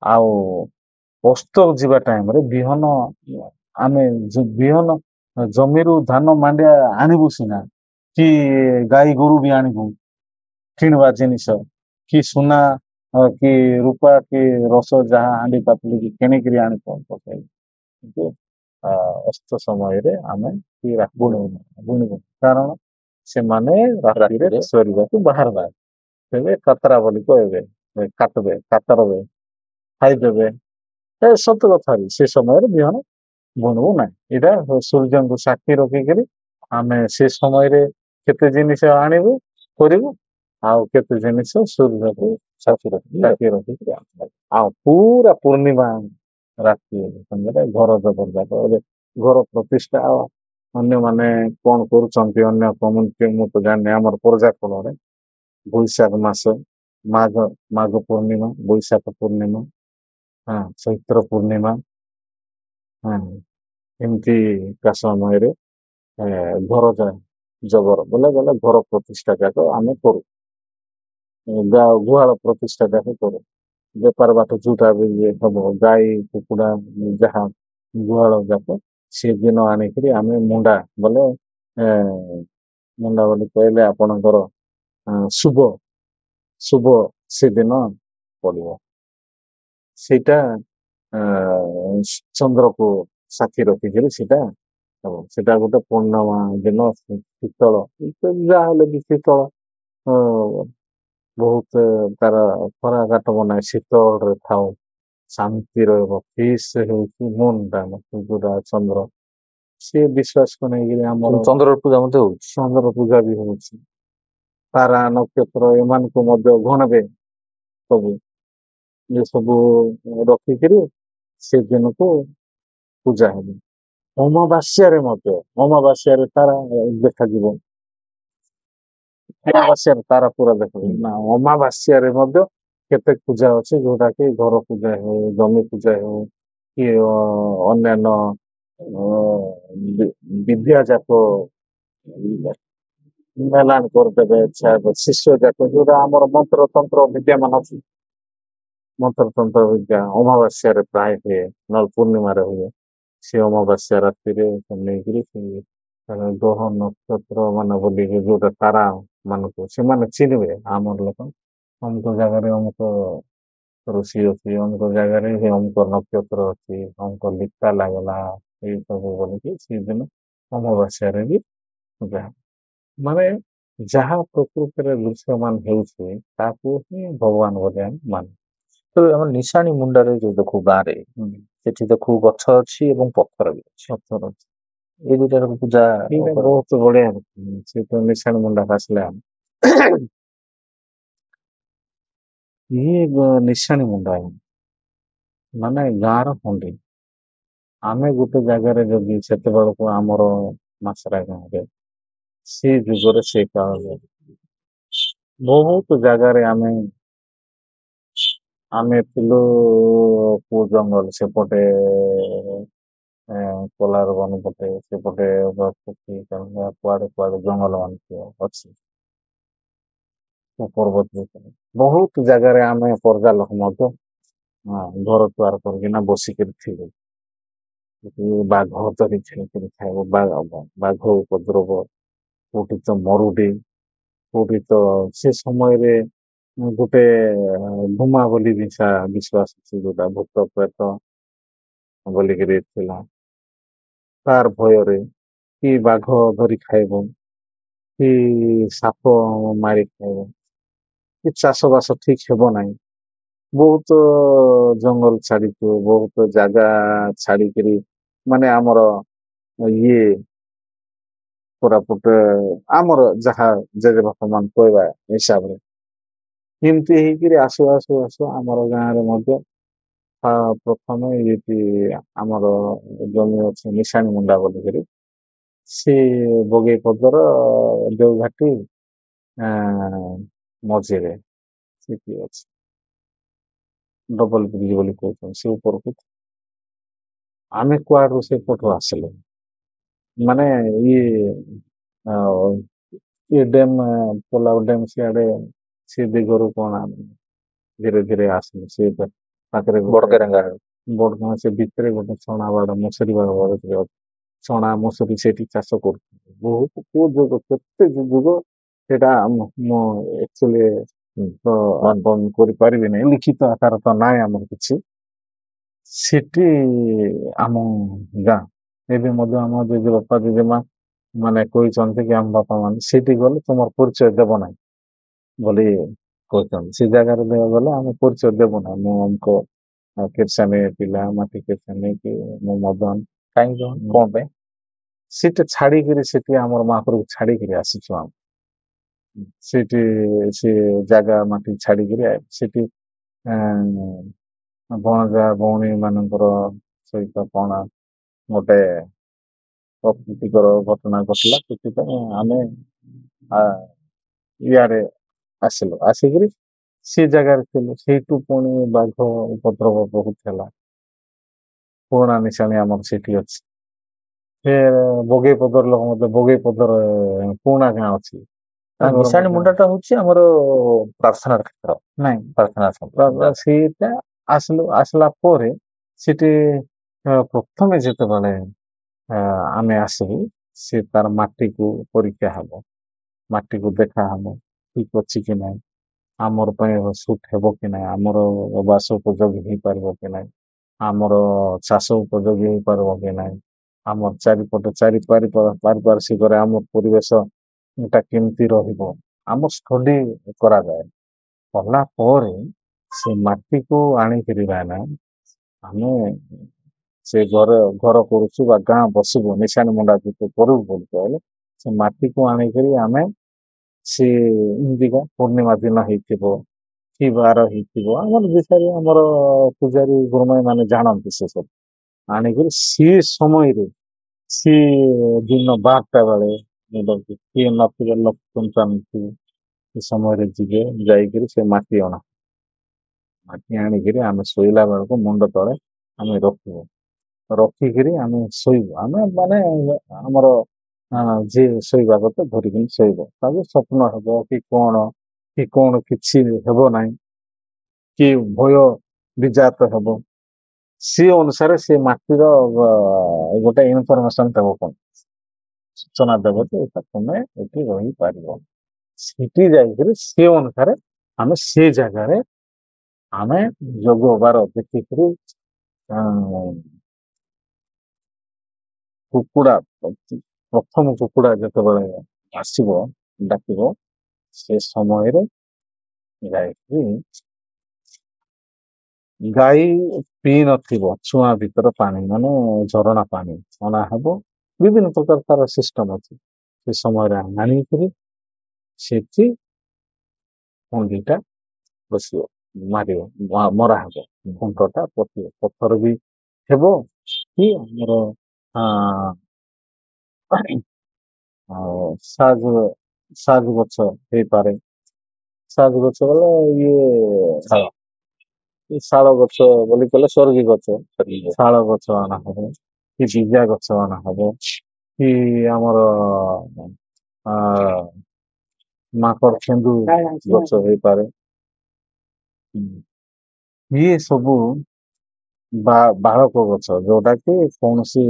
ଆଉ ଅସ୍ତ ଯିବା ଟାଇମରେ ବିହନ ଆମେ ବିହନ ଜମିରୁ ଧାନ ମାଣ୍ଡିଆ ଆଣିବୁ ସିନା କି ଗାଈ ଗୋରୁ ବି ଆଣିବୁ କିଣିବା ଜିନିଷ କି ସୁନା କି ରୂପା କି ରସ ଯାହା ହାଣ୍ଡି ପାତଲି କି କିଣିକିରି ଆଣି ପକେଇବୁ କିନ୍ତୁ ଅସ୍ତ ସମୟରେ ଆମେ ବୁଣିବୁ କାରଣ ସେମାନେ ରାତିରେ ସରିବାକୁ ବାହାରବା ତେବେ କାତରା ବୋଲି କହିବେ କାତରବେ ଖାଇଦେବେ ସତ କଥା ସେ ସମୟରେ ବିହନ ବୁଣିବୁ ନାହିଁ ଏଇଟା ସୂର୍ଯ୍ୟଙ୍କୁ ସାକ୍ଷୀ ରଖିକିରି ଆମେ ସେ ସମୟରେ କେତେ ଜିନିଷ ଆଣିବୁ କରିବୁ ଆଉ କେତେ ଜିନିଷ ସୂର୍ଯ୍ୟକୁ ସାକ୍ଷୀ ରଖିକିରି ଆଉ ପୁରା ପୂର୍ଣ୍ଣିମା ରାତି ସମୟରେ ଘର ଜବରଦଖ ଘର ପ୍ରତିଷ୍ଠା ଅନ୍ୟମାନେ କଣ କରୁଛନ୍ତି ଅନ୍ୟ କମ୍ୟୁନିଟି ମୁଁ ତ ଜାଣିନି ଆମର ପରଜାକଳରେ ବୈଶାଖ ମାସ ମାଘ ପୂର୍ଣ୍ଣିମା ବୈଶାଖ ପୂର୍ଣ୍ଣିମା ଚୈତ୍ର ପୂର୍ଣ୍ଣିମା ଏମିତି କା ସମୟରେ ଘର ଜବର ବୋଲେ ଘର ପ୍ରତିଷ୍ଠା ଯାକ ଆମେ କରୁ ଗୁହାଳ ପ୍ରତିଷ୍ଠା ଯାକ କରୁ ବେପାର ବାଟ ଯୋଉଟା ବି ହବ ଗାଈ କୁକୁଡ଼ା ଯାହା ଗୁହାଳ ଯାକ ସେଦିନ ଆଣିକିରି ଆମେ ମୁଣ୍ଡା ବୋଲେ ମୁଣ୍ଡା ବୋଲି କହିଲେ ଆପଣଙ୍କର ଶୁଭ ସେଦିନ ପଡିବ ସେଇଟା ଚନ୍ଦ୍ରକୁ ସାକ୍ଷୀ ରଖିକିରି ସେଇଟା ହବ ସେଟା ଗୋଟେ ପୂର୍ଣ୍ଣିମା ଦିନ ଶୀତଳ ଯାହାହେଲେ ବି ଶୀତଳ ବହୁତ ତାର ଖରା କାଟବ ନାହିଁ ଶୀତଳରେ ଥାଉ ଶାନ୍ତି ରହିବ ପିସ୍ ହେଉଛି ମୁନଟା ଯୋଉଟା ଚନ୍ଦ୍ର ସେ ବିଶ୍ୱାସକୁ ନେଇକିରି ଆମର ଚନ୍ଦ୍ର ପୂଜା ମଧ୍ୟ ହଉଛି ଚନ୍ଦ୍ର ପୂଜା ବି ହଉଛି ତାରା ନକ୍ଷତ୍ର ଏମାନଙ୍କୁ ମଧ୍ୟ ଗଣବେ ସବୁ ଏ ସବୁ ରଖିକିରି ସେ ଦିନକୁ ପୂଜା ହେବ ଅମାବାସ୍ୟାରେ ତାରା ଦେଖାଯିବ ଅମାବାସ୍ୟାରେ ତାରା ପୁରା ଦେଖାଯିବ ନା ଅମାବାସ୍ୟାରେ ମଧ୍ୟ କେତେ ପୂଜା ଅଛି ଯୋଉଟା କି ଘର ପୂଜା ହଉ ଜମି ପୂଜା ହଉ କି ଅନ୍ୟାନ୍ୟ ବିଦ୍ୟା ଯାକ ମେଲାନ କରିଦେବେ ଶିଷ୍ୟ ଯାକ ଯୋଉଟା ଆମର ମନ୍ତ୍ର ତନ୍ତ୍ର ବିଦ୍ୟାମାନ ଅଛି ମନ୍ତ୍ରତନ୍ତ୍ର ବିଦ୍ୟା ଅମାବାସ୍ୟାରେ ପ୍ରାୟ ହୁଏ ନହେଲେ ପୂର୍ଣ୍ଣିମାରେ ହୁଏ ସେ ଅମାବାସ୍ୟା ରାତିରେ ନେଇକିରି ଗ୍ରହ ନକ୍ଷତ୍ର ମାନେ ବୋଲିକି ଯୋଉଟା ତାରା ମାନଙ୍କୁ ସେମାନେ ଚିହ୍ନିବେ ଆମର ଲୋକ ଅମୁକ ଜାଗାରେ ଅମୁକ ଋଷି ଅଛି ଅମୁକ ଜାଗାରେ ସେ ଅମୁକ ନକ୍ଷତ୍ର ଅଛି ଅମୁକ ଲିପା ଲାଗଲା ଏଇ ସବୁ ବୋଲିକି ସେଦିନ ଅମାବାସ୍ୟାରେ ବି ପୂଜା ମାନେ ଯାହା ପ୍ରକୃତିରେ ଦୃଶ୍ୟମାନ ହେଉଛି ତାକୁ ହିଁ ଭଗବାନ ବୋଲି ଆମେ ମାନୁ। ତ ଆମର ନିଶାଣୀ ମୁଣ୍ଡାରେ ଯୋଉ ଦେଖୁ ଗାଁରେ ହୁଁ। ସେଠି ଦେଖୁ ଗଛ ଅଛି ଏବଂ ପଥର ବି ଅଛି। ପଥର ଅଛି। ଏଇ ଦୁଇଟାର ପୂଜା ଏଇଟା କର। ବହୁତ ବଢିଆ ସେ ତ ନିଶାଣ ମୁଣ୍ଡା ଆସିଲା ଇଏ ନିଶାଣୀ ମୁଣ୍ଡା ମାନେ ଗାଁର ହୁଣ୍ଡି। ଆମେ ଗୋଟେ ଜାଗାରେ ଯଦି ସେତେବେଳକୁ ଆମର ମାସରା ଗାଁରେ ସେ ଯୁଗରେ ସେ କାଳରେ ବହୁତ ଜାଗାରେ ଆମେ ଥିଲୁ କୋଉ ଜଙ୍ଗଲ ସେପଟେ କୋଲାର ବନ ପଟେ ସେପଟେ କୁଆଡେ କୁଆଡେ ଜଙ୍ଗଲ ମାନ ଅଛି ପର୍ବତ ଭିତରେ ବହୁତ ଜାଗାରେ ଆମେ ପର୍ଜା ଲୋକ ମଧ୍ୟ ଘର ଦ୍ୱାର କରିକିନା ବସିକିରି ଥିଲୁ। ବାଘ ଧରି ଛେକିରି ଖାଇବ ବାଘ ଉପଦ୍ରବ କୋଉଠି ତ ମରୁଡି କୋଉଠି ତ ସେ ସମୟରେ ଗୋଟେ ଧୂମା ବୋଲି ବିଶ୍ୱାସ ଅଛି ଯୋଉଟା ଭୂତ ପ୍ରେତ ବୋଲିକିରି ଥିଲା ତାର ଭୟରେ କି ବାଘ ଧରି ଖାଇବ କି ସାପ ମାରି ଖାଇବ କି ଚାଷ ବାସ ଠିକ ହେବ ନାହିଁ। ବହୁତ ଜଙ୍ଗଲ ଛାଡିଛୁ ବହୁତ ଜାଗା ଛାଡିକିରି ମାନେ ଆମର ଇଏ କୋରାପୁଟ ଆମର ଯାହା ଜେଜେବାପା ମାନେ କହିବା ହିସାବରେ ଏମିତି ହେଇକିରି ଆସୁ ଆସୁ ଆସୁ ଆମର ଗାଁରେ ମଧ୍ୟ ପ୍ରଥମେ ଏଠି ଆମର ଜମି ଅଛି ନିଶାଣୀ ମୁଣ୍ଡା ବୋଲିକିରି ସେ ବଗେଇ ପଦର ଦେଉଘାଟି ଆ ମଝିରେ ସେଠି ଅଛି। ଡବଲ ବ୍ରିଜ ବୋଲି କହୁଛନ୍ତି ସେ ଉପରକୁ ଆମେ କୁଆଡୁ ସେପଟୁ ଆସିଲୁ ମାନେ ଇଏ ଡ୍ୟାମ ପୋଲାଉ ଡ୍ୟାମ ସିଆଡେ ସେ ଦିଗରୁ କଣ ଧୀରେ ଧୀରେ ଆସିଲୁ ସେ ପାଖରେ ବଡକେରାଙ୍ଗା ବଡ ସେ ଭିତରେ ଗୋଟେ ଛଣା ବାଡ ମଶୁରୀ ବାଡ ଅଛି ଛଣା ମଶୁରୀ ସେଠି ଚାଷ କରୁଛନ୍ତି ବହୁତ କୋଉ ଯୁଗ କେତେ ଯୁଗ ସେଇଟା ମୁଁ ଆକ୍ଚୁଆଲି ତ ଆପଣ କରିପାରିବିନି ଲିଖିତ ଆକାର ତ ନାହିଁ ଆମର କିଛି ସେଠି ଆମ ଗାଁ ଏବେ ମଧ୍ୟ ଆମ ଜେଜେବାପା ଜେଜେମା ମାନେ କହିଛନ୍ତି କି ଆମ ବାପା ମାନେ ସେଠି ଗଲେ ତୁମର ପରିଚୟ ଦେବ ନାହିଁ ବୋଲି କହିଛନ୍ତି ସେ ଜାଗାରେ ଗଲେ ଆମେ ପରିଚୟ ଦେବୁ ନାହିଁ ମୁଁ ଆମକୁ କିର୍ସାନୀ ପିଲା ମାଟି କିର୍ସାନୀ କି ମୁଁ ମଦନ କାହିଁକି କଣ ପାଇଁ? ସେଟା ଛାଡିକିରି ସେଠି ଆମର ମହାପୁରକୁ ଛାଡିକିରି ଆସିଛୁ ଆମେ ସେଠି ସେ ଜାଗା ମାଟି ଛାଡିକିରି ସେଠି ଭଣଜା ଭଉଣୀ ମାନଙ୍କର ସହିତ କଣ ଗୋଟେ ପ୍ରକୃତିକର ଘଟଣା ଘଟିଲା ସେଥିପାଇଁ ଆମେ ଆ ଇଆଡେ ଆସିଲୁ ଆସିକିରି ସେ ଜାଗାରେ ଥିଲୁ ସେଇଠୁ ପୁଣି ବାଘ ଉପଦ୍ରବ ବହୁତ ହେଲା ପୁରୁଣା ନିଶାଣୀ ଆମର ସେଠି ଅଛି ସେ ବଗେଇ ପଦର ଲୋକ ମଧ୍ୟ ବଗେଇ ପଦର ପୁରୁଣା ଗାଁ ଅଛି ତାଙ୍କର ନିଶାଣୀ ମଧ୍ୟ ମୁଣ୍ଡା ଟା ହଉଛି ଆମର ପ୍ରାର୍ଥନା କ୍ଷେତ୍ର ନାଇଁ ପ୍ରାର୍ଥନା ସଭା। ସେଇଟା ଆସିଲା ପରେ ସେଠି ପ୍ରଥମେ ଯେତେବେଳେ ଆମେ ଆସିବୁ ସେ ତାର ମାଟିକୁ ପରୀକ୍ଷା ହବ ମାଟିକୁ ଦେଖା ହବ ଠିକ ଅଛି କି ନାହିଁ ଆମର ପାଇଁ ସୁଟ୍ ହେବ କି ନାହିଁ ଆମର ବାସ ଉପଯୋଗୀ ହେଇପାରିବ କି ନାହିଁ ଆମର ଚାଷ ଉପଯୋଗୀ ହେଇପାରିବ କି ନାହିଁ ଆମର ଚାରିପଟେ ପାରିପାର୍ଶ୍ୱିକରେ ଆମ ପରିବେଶ ଏଟା କେମିତି ରହିବ ଆମ ଷ୍ଟଡି କରାଯାଏ କଲା ପରେ ସେ ମାଟିକୁ ଆଣିକିରି ନା ଆମେ ସେ ଘର କରୁଛୁ ବା ଗାଁ ବସିବୁ ନିଶାଣୀ ମୁଣ୍ଡା ଯେତେ କରିବୁ ବୋଲି କହିଲେ ସେ ମାଟିକୁ ଆଣିକରି ଆମେ ସେ ଏମିତିକା ପୂର୍ଣ୍ଣିମା ଦିନ ହେଇଥିବ କି ବାର ହେଇଥିବ ଆମର ବିଷୟରେ ଆମର ପୂଜାରୀ ଗୁରୁମାଇ ମାନେ ଜାଣନ୍ତି ସେ ସବୁ ଆଣିକରି ସେ ସମୟରେ ସିଏ ଦିନ 12ଟା ବେଳେ କିଏ ନଥିବେ ଲକ୍ଷ୍ମୀ ନଥିବେ ସେ ସମୟରେ ଯିବେ ଯାଇକରି ସେ ମାଟି ମାଟି ଆଣିକିରି ଆମେ ଶୋଇଲା ବେଳକୁ ମୁଣ୍ଡ ତଳେ ଆମେ ରଖିକିରି ଆମେ ଶୋଇବୁ ଆମେ ମାନେ ଆମର ଯିଏ ଶୋଇବା କଥା ଧରିକିନି ଶୋଇବ ତାକୁ ସ୍ୱପ୍ନ ହେବ କି କଣ କିଛି ହେବ ନାହିଁ କି ଭୟ ବିଜାତ ହେବ ସେ ଅନୁସାରେ ସେ ମାଟିର ଗୋଟେ ଇନଫରମେସନ ଦେବ କଣ ସୂଚନା ଦେବ ଯେ ଏଇଟା ତୁମେ ଏଠି ରହିପାରିବ। ସେଠି ଯାଇକରି ସେ ଅନୁସାରେ ଆମେ ସେ ଜାଗାରେ ଆମେ ଯୋଗ ବାର ଦେଖିକରି କୁକୁଡ଼ା ପ୍ରଥମ କୁକୁଡ଼ା ଯେତେବେଳେ ଆସିବ ଡାକିବ ସେ ସମୟରେ ଯାଇକି ଗାଈ ପିଇ ନଥିବ ଛୁଆ ଭିତର ପାଣି ମାନେ ଝରଣା ପାଣି ଅଣା ହେବ। ବିଭିନ୍ନ ପ୍ରକାର ତାର ସିଷ୍ଟମ ଅଛି। ସେ ସମୟରେ ଆଣିକରି ସେଠି ଖଣ୍ଡିଟା ବସିବ ମାରିବ ମରା ହେବ ଖୁଣ୍ଟଟା ପୋତିବ ପଥର ବି ହେବ କି ଆମର ଶାଗ ଗଛ ହେଇପାରେ। ଶାଗ ଗଛ ବୋଲେ ଇଏ ଶାଳ ଗଛ ବୋଲି କହିଲେ ସ୍ୱର୍ଗୀ ଗଛ ଶାଳ ଗଛ ଅଣା ହବ କି ବିଜା ଗଛ ଅଣା ହବ କି ଆମର ମାକଡ କେନ୍ଦୁ ଗଛ ହେଇପାରେ। ଇଏ ସବୁ ବାଳକ ଗଛ ଯୋଉଟା କି କୌଣସି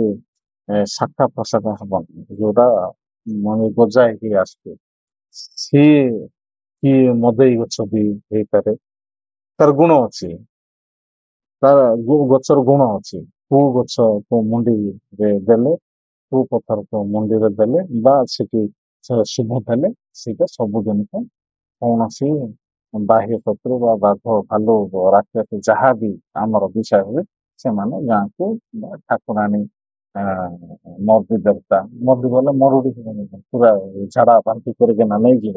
ଶାଖା ପ୍ରଶାଖା ହବନି ଯୋଉଟା ମାନେ ଗଜା ହେଇକି ଆସୁଛି ସିଏ କି ମଦେଇ ଗଛ ବି ହେଇପାରେ। ତାର ଗୁଣ ଅଛି। ତାର ଗଛର ଗୁଣ ଅଛି। କୋଉ ଗଛ କୋଉ ମୁଣ୍ଡିରେ ଦେଲେ କୋଉ ପଥର କୋଉ ମୁଣ୍ଡିରେ ଦେଲେ ବା ସେଠି ଶୁଭ ଦେଲେ ସେଇଟା ସବୁ ଜିନିଷ କୌଣସି ବାହ୍ୟ ଶତ୍ରୁ ବା ବାଘ ଭାଲୁ ରାକ୍ଷସ ଯାହା ବି ଆମର ବିଷୟରେ ସେମାନେ ଗାଁକୁ ଠାକୁରାଣୀ ମର୍ଦି ଦେବତା ମର୍ଦି ବୋଲେ ମରୁଡି ପୁରା ଝାଡା ବାନ୍ତି କରିକିନା ନେଇଯିବ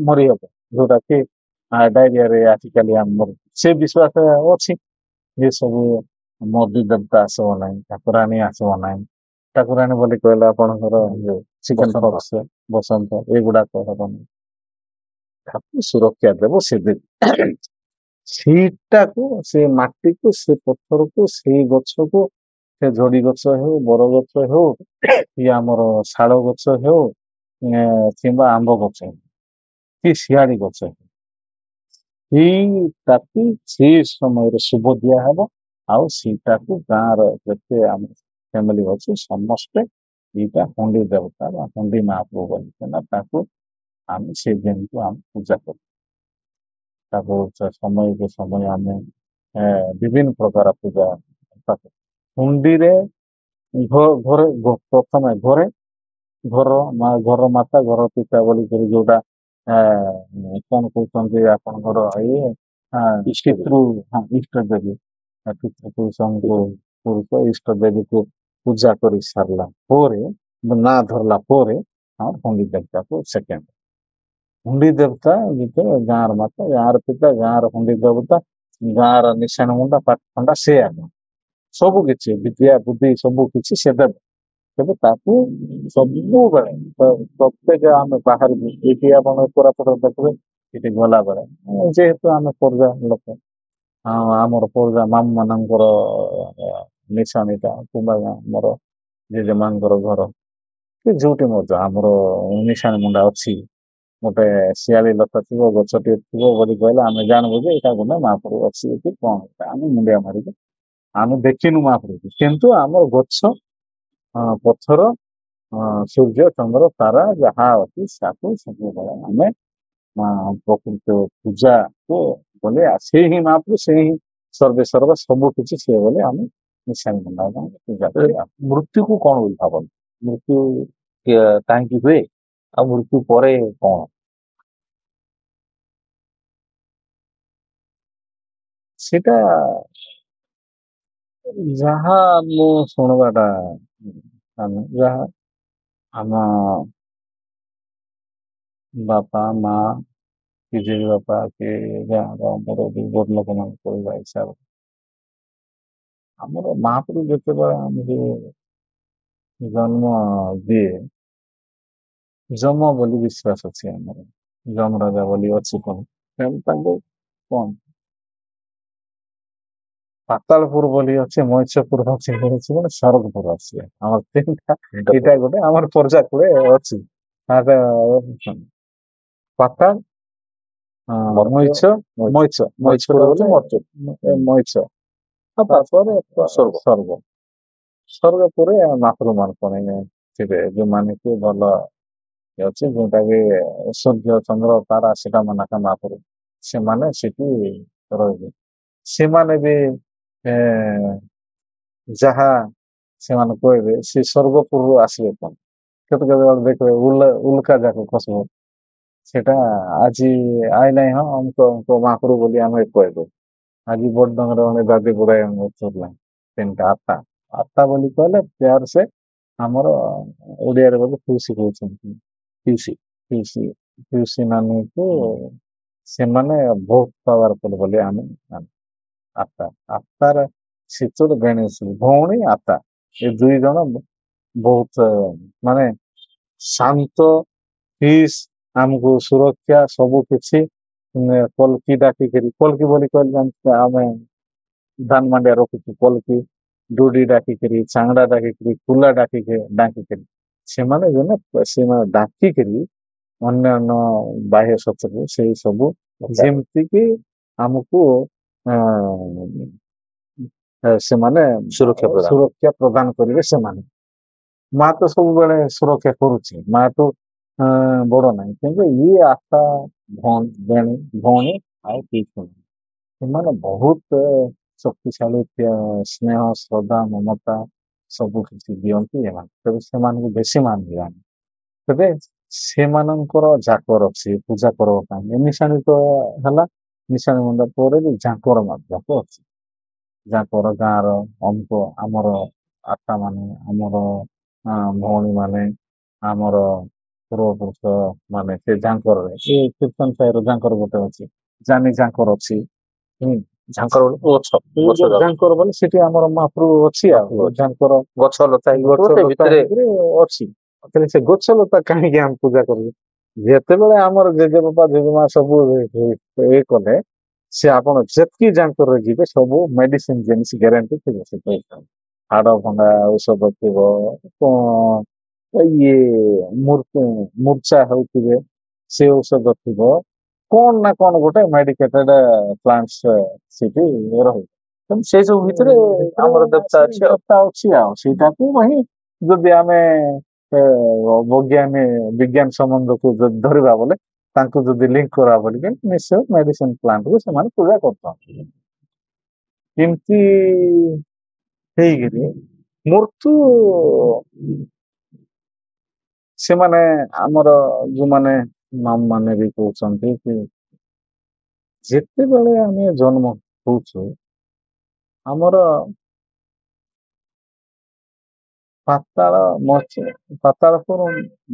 ମରିହବ ଯୋଉଟା କି ଡାଇରିଆରେ ଆଜିକାଲି ଆମର ସେ ବିଶ୍ୱାସ ଅଛି। ଏ ସବୁ ମର୍ଦି ଦେବତା ଆସିବ ନାହିଁ ଠାକୁରାଣୀ ଆସିବ ନାହିଁ। ଠାକୁରାଣୀ ବୋଲି କହିଲେ ଆପଣଙ୍କର ଚିକେନ ପକ୍ସ ବସନ୍ତ ଏଗୁଡାକ ହବନି। ତାକୁ ସୁରକ୍ଷା ଦେବ ସେ ଦେବ ସେଇଟାକୁ ସେ ମାଟିକୁ ସେ ପଥରକୁ ସେଇ ଗଛକୁ ସେ ଝଡି ଗଛ ହେଉ ବର ଗଛ ହେଉ କି ଆମର ଶାଳ ଗଛ ହେଉ କିମ୍ବା ଆମ୍ବ ଗଛ ହେଉ କି ଶିଆଳି ଗଛ ହେଉ ସେଇଟାକୁ ସେଇ ସମୟରେ ଶୁଭ ଦିଆହବ। ଆଉ ସେଇଟାକୁ ଗାଁର ଯେତେ ଆମ ଫ୍ୟାମିଲି ଅଛି ସମସ୍ତେ ଏଇଟା ହୁଣ୍ଡି ଦେବତା ବା ହୁଣ୍ଡି ମହାପ୍ରଭୁ ବୋଲିକିନା ତାକୁ ଆମେ ସେ ଦିନକୁ ଆମେ ପୂଜା କରୁ। ତାକୁ ସମୟକୁ ସମୟ ଆମେ ବିଭିନ୍ନ ପ୍ରକାର ପୂଜା ହୁଣ୍ଡିରେ ଘରେ ପ୍ରଥମେ ଘର ମାତା ଘର ପିତା ବୋଲିକରି ଯୋଉଟା କଣ କହୁଛନ୍ତି ଆପଣଙ୍କର ଇଏ ଇଷ୍ଟ ଦେବୀ ପିତୃପୁରୁଷଙ୍କୁ ପୁରୁଷ ଇଷ୍ଟ ଦେବୀକୁ ପୂଜା କରି ସାରିଲା ପରେ ନା ଧରିଲା ପରେ ଆମର ହୁଣ୍ଡି ଦେବତାକୁ ସେକେଣ୍ଡ ହୁଣ୍ଡି ଦେବତା ଯେତେବେଳେ ଗାଁର ମାତା ଗାଁର ପିତା ଗାଁର ହୁଣ୍ଡି ଦେବତା ଗାଁର ନିଶାଣ ମୁଣ୍ଡା ପାଠ ଖଣ୍ଡା ସେ ଆଗ ସବୁ କିଛି ବିଦ୍ୟା ବୁଦ୍ଧି ସବୁ କିଛି ସେ ଦେବେ। ତେବେ ତାକୁ ସବୁବେଳେ ପ୍ରତ୍ୟେକ ଆମେ ବାହାରକୁ ଏଇଠି ଆପଣ କୋରାପୁଟ ଦେଖିବେ ଏଠି ଗଲାବେଳେ ଯେହେତୁ ଆମେ ପର୍ଜା ଲୋକ ଆମର ପର୍ଜା ମାମୁ ମାନଙ୍କର ନିଶାଣୀଟା କିମ୍ବା ଆମର ଜେଜେମାଙ୍କର ଘର କି ଯୋଉଠି ମଧ୍ୟ ଆମର ନିଶାଣୀ ମୁଣ୍ଡା ଅଛି ଗୋଟେ ଶିଆଳି ଲତା ଥିବ ଗଛଟିଏ ଥିବ ବୋଲି କହିଲେ ଆମେ ଜାଣିବୁ ଯେ ଏଇଟା ଗୋଟେ ମହାପ୍ରଭୁ ଅଛି କି କଣ ଆମେ ମୁଣ୍ଡିଆ ମାରିବୁ ଆମେ ଦେଖିନୁ ମହାପ୍ରଭୁ କିନ୍ତୁ ଆମର ଗଛ ପଥର ସୂର୍ଯ୍ୟ ଚନ୍ଦ୍ର ତାରା ଯାହା ଅଛି ତାକୁ ସବୁବେଳେ ଆମେ ପ୍ରକୃତ ପୂଜାକୁ ବୋଲେ ସେ ହିଁ ମହାପ୍ରଭୁ ସେ ହିଁ ସର୍ବେ ସର୍ବ ସବୁ କିଛି ସିଏ ବୋଲି ଆମେ ନିଶାଣି ମୁଣ୍ଡା ପୂଜା କରିବା। ମୃତ୍ୟୁକୁ କଣ ବୋଲି ଭାବନ୍ତି? ମୃତ୍ୟୁ କାହିଁକି ହୁଏ ଆଉ ମୃତ୍ୟୁ ପରେ କଣ? ସେଟା ଯାହା ମୁଁ ଶୁଣିବାଟା ଯାହା ଆମ ବାପା ମା କି ଜେଜେ ବାପା କି ଗାଁର ଆମର ବଡ଼ ଲୋକମାନେ କହିବା ହିସାବରେ ଆମର ମହାପ୍ରଭୁ ଯେତେବେଳେ ଆମକୁ ଜନ୍ମ ଦିଏ ଯମ ବୋଲି ବିଶ୍ୱାସ ଅଛି ଆମର ଯମ ରାଜା ବୋଲି ଅଛି କଣ ତାଙ୍କୁ କଣ ପାତାଳପୁର ବୋଲି ଅଛି ମତ୍ସ୍ୟପୁର ଅଛି ମାନେ ସ୍ୱର୍ଗପୁର ଅଛି ଆମର ତିନିଟା ଏଇଟା ଗୋଟେ ଆମର ପର୍ଜା କୂଳେ ଅଛି ପାତାଳ ମତ୍ସ୍ୟ ତାପରେ ସ୍ୱର୍ଗ ପରେ ମହାପ୍ରଭୁ ମାନ ଥିବେ ଯୋଉମାନେ କି ଭଲ ଅଛି ଯୋଉଟା କି ସୂର୍ଯ୍ୟ ଚନ୍ଦ୍ର ତାରା ସେଟା ମାନକା ମହାପୁରୁ ସେମାନେ ସେଠି ରହିବେ। ସେମାନେ ବି ଏ, ଯାହା ସେମାନେ କହିବେ ସେ ସ୍ୱର୍ଗପୁରରୁ ଆସିବେ କଣ କେତେ କେତେବେଳେ ଦେଖିବେ ଉଲ୍କା ଯାକ ଖସିବ ସେଟା ଆଜି ଆଇ ନାହିଁ ହଁ ଅମୁକ ମହାପୁରୁ ବୋଲି ଆମେ କହିବୁ ଆଜି ବଡଙ୍ଗରେ ଅନେ ଦାଦି ବୁଢାଇ ଚୁରିଲା ତିନିଟା ଆଠା ବୋଲି କହିଲେ ପ୍ୟାର ସେ ଆମର ଓଡିଆରେ ବୋଧେ ଖୁସି କହୁଛନ୍ତି ପିଉସୀ ପିଉସୀ ପିଉସୀ ନାନୀକୁ ସେମାନେ ବହୁତ ପାୱାରଫୁଲ ବୋଲି ଆମେ ମାନୁ। ଆତାର ଶୀତଳ ଗଣେଶ ଭଉଣୀ ଆତା ଏ ଦୁଇ ଜଣ ବହୁତ ମାନେ ଶାନ୍ତ ପିସ୍ ଆମକୁ ସୁରକ୍ଷା ସବୁ କିଛି କଲକି ଡାକିକିରି କଲକି ବୋଲି କହିଲେ ଜାଣିଛୁ ଆମେ ଧାନ ମାଣ୍ଡିଆ ରଖୁଛୁ କଲକି ଡୁଡି ଡାକିକିରି ଚାଙ୍ଗଡା ଡାକିକିରି କୁଲା ଡାକିକିରି ସେମାନେ ସେମାନେ ଡାକିକିରି ଅନ୍ୟାନ୍ୟ ବାହ୍ୟ ଶତ୍ରୁ ସେଇ ସବୁ ଯେମିତି କି ଆମକୁ ସେମାନେ ସୁରକ୍ଷା ପ୍ରଦାନ କରିବେ ସେମାନେ ମା ତ ସବୁବେଳେ ସୁରକ୍ଷା କରୁଛି ମା ତ ବଡ ନାହିଁ କିନ୍ତୁ ଇଏ ଆଶା ଭଉଣୀ ଆଉ କିଛି ନାହିଁ ସେମାନେ ବହୁତ ଶକ୍ତିଶାଳୀ ସ୍ନେହ ଶ୍ରଦ୍ଧା ମମତା ସବୁ କିଛି ଦିଅନ୍ତି ଏମାନେ ତେବେ ସେମାନଙ୍କୁ ବେଶୀ ମାନ ଦିଅନ୍ତି ତେବେ ସେମାନଙ୍କର ଜାକର ଅଛି ପୂଜା କରିବା ପାଇଁ ମିଶାଣି ତ ହେଲା ମିଶାଣି ମଣ୍ଡା ପରେ ବି ଜାକର ଜାକ ଅଛି ଯାକର ଗାଁର ଅଙ୍କ ଆମର ଆଟା ମାନେ ଆମର ଭଉଣୀ ମାନେ ଆମର ପୂର୍ବପୁରୁଷ ମାନେ ସେ ଝାଙ୍କରରେ ଏ କୀର୍ତ୍ତନ ସାହିର ଝାଙ୍କର ଗୋଟେ ଅଛି ଜାନି ଝାଙ୍କର ଅଛି ଝାଙ୍କର ଗଛ ଝାଙ୍କର ବୋଲେ ସେଠି ଆମର ମହାପ୍ରଭୁ ଅଛି ଆଉ ଝାଙ୍କର ଗଛ ଲତା ଅଛି ତାହେଲେ ସେ ଗଛ ଲତା କାହିଁକି ଆମେ ପୂଜା କରିବୁ ଯେତେବେଳେ ଆମର ଜେଜେବାପା ଜେଜେମା ସବୁ ଇଏ କଲେ ସେ ଆପଣ ଯେତିକି ଯାଙ୍କରେ ଯିବେ ସବୁ ମେଡିସିନ ଜିନିଷ ଗ୍ୟାରେଣ୍ଟି ଥିବ ସେ ପଇସା ହାଡ ଭଙ୍ଗା ଔଷଧ ଥିବ ଇଏ ମୂର୍ଚ୍ଛା ହଉଥିବେ ସେ ଔଷଧ ଥିବ କଣ ନା କଣ ଗୋଟେ ମେଡିକେଟେଡ ପ୍ଲାଣ୍ଟ ସେଠି ରହିବ ସେଇ ସବୁ ଭିତରେ ଆମର ଦେବତା ଅଛି ଆଉ ସେଇଟାକୁ ହିଁ ଯଦି ଆମେ ବିଜ୍ଞାନ ସମ୍ବନ୍ଧକୁ ଯଦି ଧରିବା ବୋଲେ ତାଙ୍କୁ ଯଦି ଲିଙ୍କ କରିବା ବୋଲିକି ନିଶ୍ଚୟ ମେଡିସିନ ପ୍ଲାଣ୍ଟକୁ ସେମାନେ ପୂଜା କରୁଛନ୍ତି କେମିତି ହେଇକିରି ମୃତ୍ୟୁ ସେମାନେ ଆମର ଯୋଉମାନେ ମାନେ ବି କହୁଛନ୍ତି କି ଯେତେବେଳେ ଆମେ ଜନ୍ମ ହଉଛୁ ଆମର ପାତାଳପୁର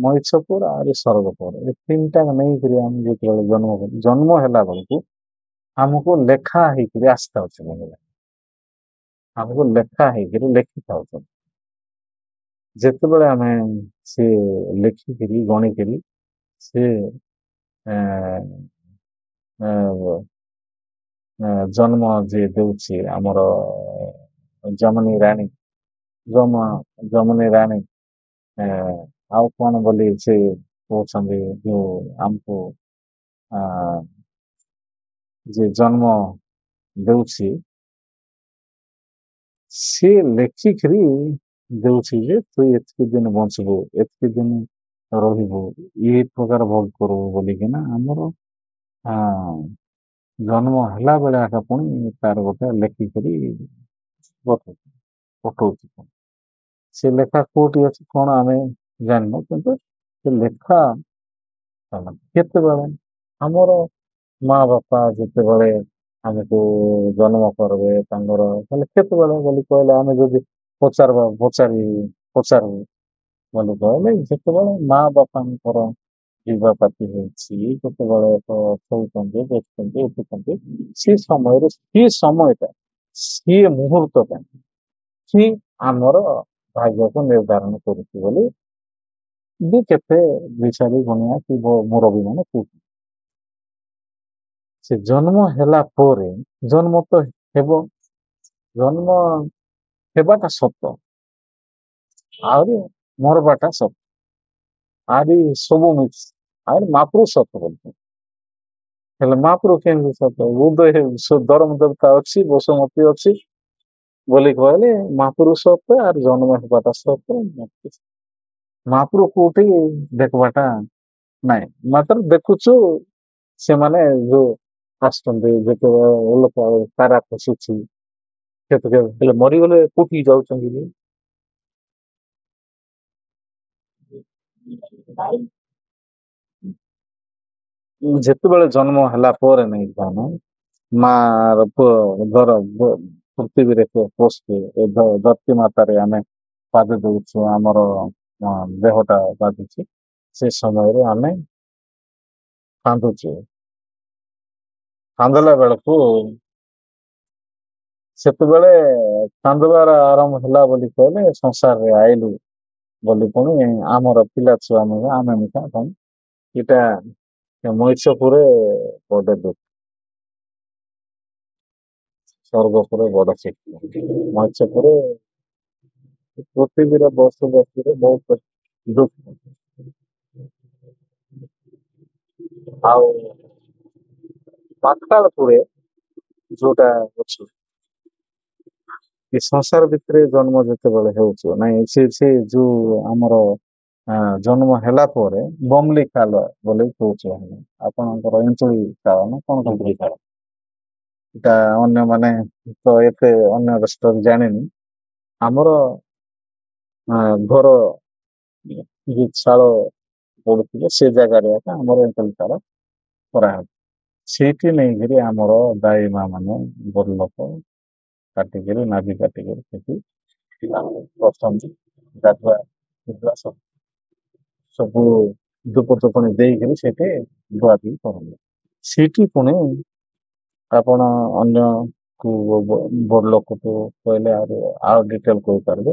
ମହିଷପୁର ଆହୁରି ସ୍ୱର୍ଗପୁର ଏ ତିନିଟା ନେଇକିରି ଆମେ ଯେତେବେଳେ ଜନ୍ମ ହେଲା ବେଳକୁ ଆମକୁ ଲେଖା ହେଇକିରି ଆସିଥାଉଛି ଆମକୁ ଲେଖା ହେଇକିରି ଲେଖିଥାଉଛନ୍ତି ଯେତେବେଳେ ଆମେ ସେ ଲେଖିକିରି ଗଣିକିରି ସେ ଜନ୍ମ ଯିଏ ଦଉଛି ଆମର ଜମନୀ ରାଣୀ ଜମନୀ ରାଣୀ ଆଉ କଣ ବୋଲି ସେ କହୁଛନ୍ତି ଯୋଉ ଆମକୁ ଯେ ଜନ୍ମ ଦଉଛି ସିଏ ଲେଖିକିରି ଦଉଛି ଯେ ତୁ ଏତିକି ଦିନ ବଞ୍ଚିବୁ ଏତିକି ଦିନ ରହିବୁ ଏ ପ୍ରକାର ଭୋଗ କରିବୁ ବୋଲିକିନା ଆମର ଜନ୍ମ ହେଲା ବେଳେ ଆକା ପୁଣି ତାର ଗୋଟେ ଲେଖିକରି ପଠଉଛି ସେ ଲେଖା କୋଉଠି ଅଛି କଣ ଆମେ ଜାଣିନୁ କିନ୍ତୁ ସେ ଲେଖା କେତେବେଳେ ଆମର ମା ବାପା ଯେତେବେଳେ ଆମକୁ ଜନ୍ମ କରିବେ ତାଙ୍କର ହେଲେ କେତେବେଳେ ବୋଲି କହିଲେ ଆମେ ଯଦି ପଚାରିବୁ ବୋଲି କହିଲେ ଯେତେବେଳେ ମା ବାପାଙ୍କର ଯୁବାପାତି ହେଉଛି କେତେବେଳେ ତ ଶୋଉଛନ୍ତି ଦେଖୁଛନ୍ତି ଉଠୁଛନ୍ତି ସେ ସମୟରେ ସେ সময়ଟା ସିଏ ମୁହୂର୍ତ୍ତଟା ହିଁ ଆମର ଭାଗ୍ୟକୁ ନିର୍ଦ୍ଧାରଣ କରୁଛି ବୋଲି ବି କେତେ ବିଷୟରେ ଗୁଣିଆ କି ମୁରବୀ ମାନେ କହୁଛନ୍ତି ସେ ଜନ୍ମ ହେଲା ପରେ ଜନ୍ମ ତ ହେବ ଜନ୍ମ ହେବାଟା ସତ ଆହୁରି ମରବାଟା ସତ ଆହୁରି ସବୁ ମିକ୍ସ ଆହୁରି ମାପୁରୁ ସତ ବୋଲୁ ହେଲେ ମାପୁରୁ କେମିତି ସତ ଉଦୟ ଧର୍ମ ଦେବତା ଅଛି ବସୁମତୀ ଅଛି ବୋଲି କହିଲେ ମାପୁରୁ ସତ ଆର୍ ଜନ୍ମ ହେବାଟା ସତ ମହାପୁରୁ କୋଉଠି ଦେଖିବାଟା ନାଇଁ, ମାତ୍ର ଦେଖୁଛୁ ସେମାନେ ଯୋଉ ଆସୁଛନ୍ତି ଯେତେବେଳେ ଲୋକ ତାରା ଖସୁଛି କେତେ ହେଲେ ମରିଗଲେ କୋଉଠିକି ଯାଉଛନ୍ତି କି? ଯେତେବେଳେ ଜନ୍ମ ହେଲା ପରେ ନାଇଁ କଣ ମାର ଧର ପୃଥିବୀରେ ପଶୁ ଏ ଧରତୀ ମାତାରେ ଆମେ ପାଦ ଦଉଛୁ, ଆମର ଦେହଟା ବାଜୁଛି, ସେ ସମୟରେ ଆମେ କାନ୍ଦୁଛୁ। କାନ୍ଦିଲା ବେଳକୁ ସେତେବେଳେ କାନ୍ଦିବାର ଆରମ୍ଭ ହେଲା ବୋଲି କହିଲେ ସଂସାରରେ ଆଇଲୁ ବୋଲି ପୁଣି ଆମର ପିଲା ଛୁଆ ଆମେ ମିଶା କଣ ଏଇଟା ମହିଷପୁରେ ବଡ ଦୁଃଖ, ସ୍ୱର୍ଗ ପରେ ବଡ ସୁଖ। ମହିଷପୁରେ ପୃଥିବୀରେ ବସୁରେ ବହୁତ ଦୁଃଖ। ଆଉ ପାତାଳପୁରେ ଯୋଉଟା ଅଛି, ଏ ସଂସାର ଭିତରେ ଜନ୍ମ ଯେତେବେଳେ ହେଉଛୁ ନାଇଁ, ସେ ଯୋଉ ଆମର ଜନ୍ମ ହେଲା ପରେ ବମଲି କାଳ ବୋଲି କହୁଛୁ ଆମେ, ଆପଣଙ୍କର ଏନ୍ତୁଳି କାଳ ନା କଣ କହୁଥିଲେ କାଳ, ଏଟା ଅନ୍ୟମାନେ ତ ଏତେ ଅନ୍ୟ ଷ୍ଟୋରୀ ଜାଣିନି। ଆମର ଘର ଯୋଉ ଶାଳ ପଡୁଥିଲେ ସେ ଜାଗାରେ ଏକା ଆମର ଏନ୍ତୁଳି କାଳ କରାହବ। ସେଇଠି ନେଇକିରି ଆମର ଦାଇ ମା ମାନେ ବଡ ଲୋକ କାଟିକିରି ନାଭି କାଟିକିରି ସେଠି ବସନ୍ତି, ଗାଧୁଆ ଗାଧୁଆ ସବୁ ଧୂପ ଚୋପଣି ଦେଇକିରି ସେଠି ଧୁଆ ଧୁଇ କରନ୍ତି। ସେଇଠି ପୁଣି ଆପଣ ଅନ୍ୟ ବଡ ଲୋକକୁ କହିଲେ ଆଉ ଡିଟେଲ କହିପାରିବେ।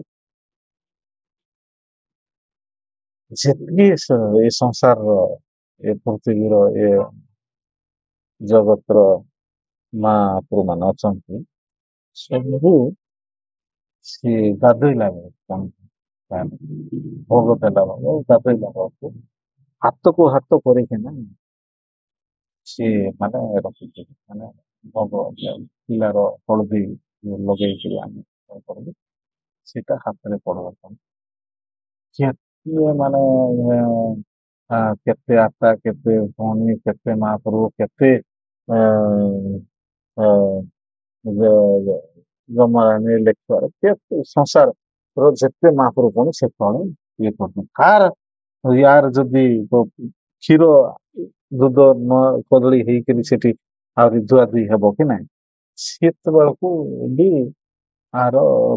ଯେତିକି ଏ ସଂସାରର ଏ ପୃଥିବୀର ଏ ଜଗତର ମହାପୁରୁ ମାନେ ଅଛନ୍ତି, ସବୁ ସିଏ ଗାଧୋଇଲା ବେଳେ ଭୋଗ ଦେଲା ବେଳେ ଗାଧୋଇଲା ବେଳକୁ ହାତକୁ ହାତ କରିକିନା ସିଏ ମାନେ ରଖିଛି, ମାନେ ଭୋଗ ପିଲାର ହଳଦୀ ଲଗେଇକିରି ଆମେ କଣ କରିବୁ ସେଇଟା ହାତରେ ପଡିବ। କେତେ ମାନେ କେତେ ଆଶା, କେତେ ଭଉଣୀ, କେତେ ମହାପ୍ରଭୁ, କେତେ ଜମାରାଣୀ ଲେଖିବାର କେତେ ସଂସାର ଯେତେ ମହାପ୍ରଭୁ ପୁଣି ସେ କଣ ଇଏ କରୁଛନ୍ତି। କାହାର ୟାର ଯଦି କ୍ଷୀର ଦୁଧ କଦଳୀ ହେଇକରି ସେଠି ଆହୁରି ଧୁଆ ଧୁଇ ହବ କି ନାହିଁ, ସେତେବେଳକୁ ବି ଆର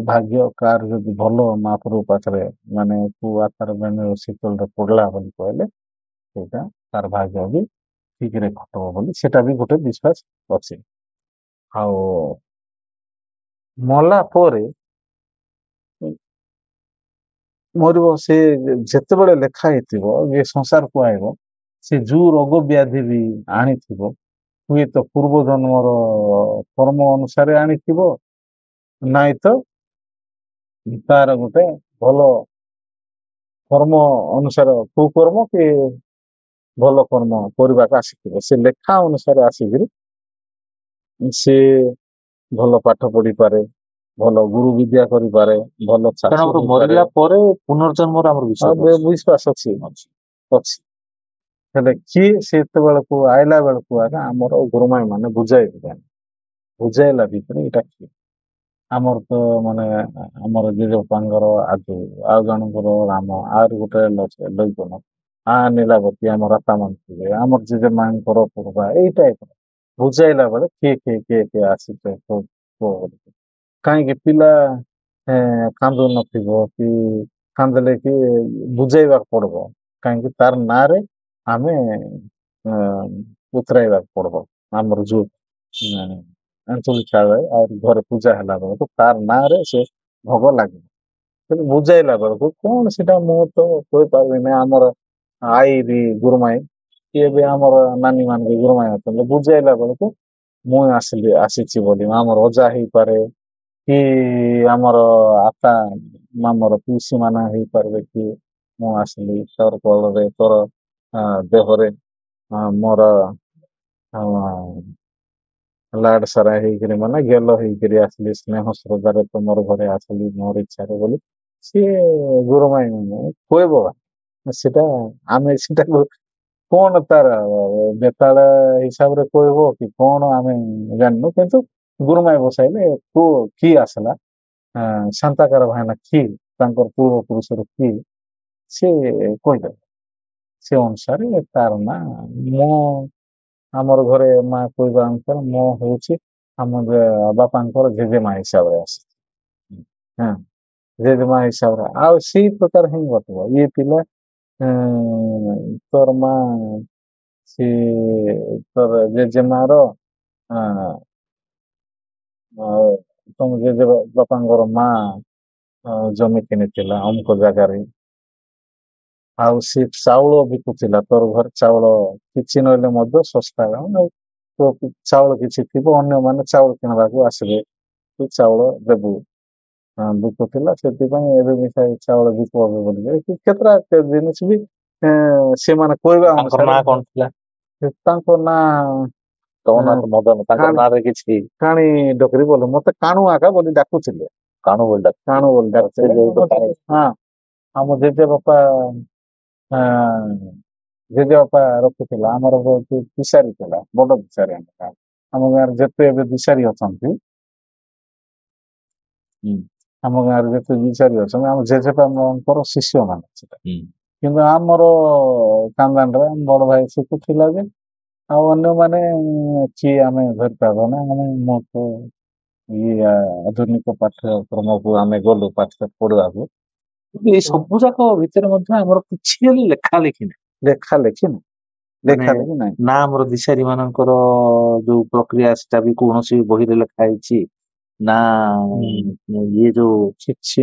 ଭାଗ୍ୟ କାହାର ଯଦି ଭଲ ମହାପ୍ରଭୁ ପାଖରେ ମାନେ ଆକାର ଶୀତଳରେ ପଡିଲା ବୋଲି କହିଲେ ସେଇଟା ତାର ଭାଗ୍ୟ ବି ଠିକରେ ଘଟବ ବୋଲି ସେଟା ବି ଗୋଟେ ବିଶ୍ୱାସ ଅଛି। ଆଉ ମଲା ପରେ ମରିବ, ସେ ଯେତେବେଳେ ଲେଖା ହେଇଥିବ ଏ ସଂସାରକୁ ଆଇବ, ସେ ଯୋଉ ରୋଗ ବ୍ୟାଧି ବି ଆଣିଥିବ ହୁଏତ ପୂର୍ବ ଜନ୍ମର କର୍ମ ଅନୁସାରେ ଆଣିଥିବ, ନାଇଁ ତ ତାର ଗୋଟେ ଭଲ କର୍ମ ଅନୁସାରେ କୁକର୍ମ କି ଭଲ କର୍ମ କରିବାକୁ ଆସିଥିବ, ସେ ଲେଖା ଅନୁସାରେ ଆସିକିରି ସେ ଭଲ ପାଠ ପଢିପାରେ, ଭଲ ଗୁରୁ ବିଦ୍ୟା କରିପାରେ, ଭଲ କାରଣ ଚାଷ ଆମର କରିପାରେ। ମରିଲା ପରେ ପୁନର୍ଜନ୍ମର ଆମର ବିଶ୍ୱାସ ଅଛି। ବିଶ୍ୱାସ ଅଛି ଅଛି। ହେଲେ କିଏ ସେତେବେଳକୁ ଆଇଲା ବେଳକୁ ଆଜ୍ଞା ଆମର ଗୁରୁମାଇ ମାନେ ବୁଝାଇବେ, ବୁଝାଇଲା ଭିତରେ ଏଇଟା କିଏ ଆମର ତ ମାନେ ଆମର ଜେଜେବାପାଙ୍କର ଆଦୁ, ଆଉ ଜଣଙ୍କର ରାମ, ଆହୁରି ଗୋଟେ ଲଇକନ, ନୀଳାବତୀ, ଆମର ରାତାମଣି ଥିବେ, ଆମର ଜେଜେ ମାଙ୍କର ପୂର୍ବା, ଏଇ ଟାଇପର ବୁଝାଇଲା ବେଳେ କିଏ ଆସିছে କାହିଁକି ପିଲା କାନ୍ଦୁ ନଥିବ କି କାନ୍ଦିଲେ କି ବୁଝେଇବାକୁ ପଡିବ, କାହିଁକି ତାର ନାଁରେ ଆମେ ଉତରାଇବାକୁ ପଡିବ। ଆମର ଯୋଉ ଆଞ୍ଚଳିକ ଆଉ ଘରେ ପୂଜା ହେଲା ବେଳକୁ ତାର ନାଁରେ ସେ ଭୋଗ ଲାଗିବ, କିନ୍ତୁ ବୁଝାଇଲା ବେଳକୁ କଣ ସେଟା ମୁଁ ତ କହିପାରିବିନି। ଆମର ଆଈ ବି ଗୁରୁମାଇ, କିଏ ବି ଆମର ନାନୀ ମାନେ ବି ଗୁରୁମାଇ ଅଛନ୍ତି, ବୁଝାଇଲା ବେଳକୁ ମୁଁ ଆସିଛି ବୋଲି ଆମର ଅଜା ହେଇପାରେ କି ଆମର ଆତା ଆମର ପିଉସୀ ମାନେ ହେଇପାରିବେ କି ମୁଁ ଆସିଲି ତୋର କୋଳରେ ତୋର ଦେହରେ ମୋର ଲାଡ ସାରା ହେଇକିରି ମାନେ ଗେଲ ହେଇକିରି ଆସିଲି, ସ୍ନେହ ଶ୍ରଦ୍ଧାରେ ତମର ଘରେ ଆସିଲି ମୋର ଇଚ୍ଛାରେ ବୋଲି ସିଏ ଗୁରୁମାଇ ମାନେ କହିବ। ସେଟା ଆମେ ସେଟାକୁ କଣ ତାର ବେତାଳ ହିସାବରେ କହିବ କି କଣ ଆମେ ଜାଣିନୁ, କିନ୍ତୁ ଗୁରୁମାଇ ବସାଇଲେ କିଏ ଆସିଲା ଶାନ୍ତାକାର ଭାଇନା କିଏ, ତାଙ୍କର ପୂର୍ବ ପୁରୁଷର କିଏ, ସେ କହିଦେବେ। ସେ ଅନୁସାରେ ତାର ନା ମୁଁ ଆମର ଘରେ ମା କହିବା ଅନୁସାରେ ମୁଁ ହଉଛି ଆମ ବାପାଙ୍କର ଜେଜେମା ହିସାବରେ ଆସେ। ହଁ, ଜେଜେମା ହିସାବରେ ଆଉ ସେଇ ପ୍ରକାର ହିଁ ଘଟିବ। ଇଏ ପିଲା ତୋର ମା ସେ ତୋର ଜେଜେମାର ତମ ଜେଜେ ବାପାଙ୍କର ମା ଜମି କିଣିଥିଲା ଅମୁକ ଜାଗାରେ, ଆଉ ସେ ଚାଉଳ ବିକୁଥିଲା, ତୋର ଘରେ ଚାଉଳ କିଛି ନହେଲେ ମଧ୍ୟ ଶସ୍ତା ଚାଉଳ କିଛି ଥିବ, ଅନ୍ୟମାନେ ଚାଉଳ କିଣିବାକୁ ଆସିବେ, ତୁ ଚାଉଳ ଦେବୁ। ବିକୁଥିଲା, ସେଥିପାଇଁ ଏବେ ମିଶାଇ ଚାଉଳ ବିକୁ ବୋଲି କେତେଟା ଜିନିଷ ବି ସେମାନେ କହିବା ତାଙ୍କର ଅନୁସାରେ ନାଁ କଣ ଥିଲା? ତାଙ୍କ ନାଁ ତମ ନାଁ ତ ମଦନ, ତାଙ୍କର ନାଁରେ କିଛି କାଣି ଡକରି ବୋଲେ ମତେ କାଣୁ ଆକା ବୋଲି ଡାକୁଥିଲେ। କାଣୁ ବୋଲି ଡାକ। କାଣୁ ବୋଲି ଡାକୁଥିଲେ। ହଁ, ଆମ ଜେଜେ ବାପା ଜେଜେ ବାପା ରଖୁଥିଲା, ଆମର ଦିଶାରୀ ଥିଲା, ବଡ ଦିଶାରୀ ଆମ ଗାଁରେ ଯେତେ ଏବେ ଦିଶାରୀ ଅଛନ୍ତି, ଆମ ଗାଁରେ ଯେତେ ଦିଶାରୀ ଅଛନ୍ତି ଆମ ଜେଜେବାପାଙ୍କର ଶିଷ୍ୟ ମାନେ ସେଟା। କିନ୍ତୁ ଆମର କାନ୍ଦାନରେ ଆମ ବଡ ଭାଇ ଶିଖୁଥିଲା ଯେ, ଆଉ ଅନ୍ୟମାନେ କିଏ ଆମେ ଧରିପାରିବା ନା, ଆମେ ମୋ ଇଏ ଆଧୁନିକ ପାଠ୍ୟକ୍ରମକୁ ଆମେ ଗଲୁ ପାଠ ପଢିବାକୁ। ଏଇ ସବୁ ଯାକ ଭିତରେ ମଧ୍ୟ ଆମର କିଛି ହେଲେ ଲେଖା ଲେଖି ନାହିଁ। ଲେଖା ଲେଖି ନାହିଁ, ଲେଖା ଲେଖି ନାହିଁ। ନା ଆମର ଦିଶାରୀ ମାନଙ୍କର ଯୋଉ ପ୍ରକ୍ରିୟା ସେଟା ବି କୌଣସି ବହିରେ ଲେଖା ହେଇଛି, ନା ଇଏ ଯୋଉ କିଛି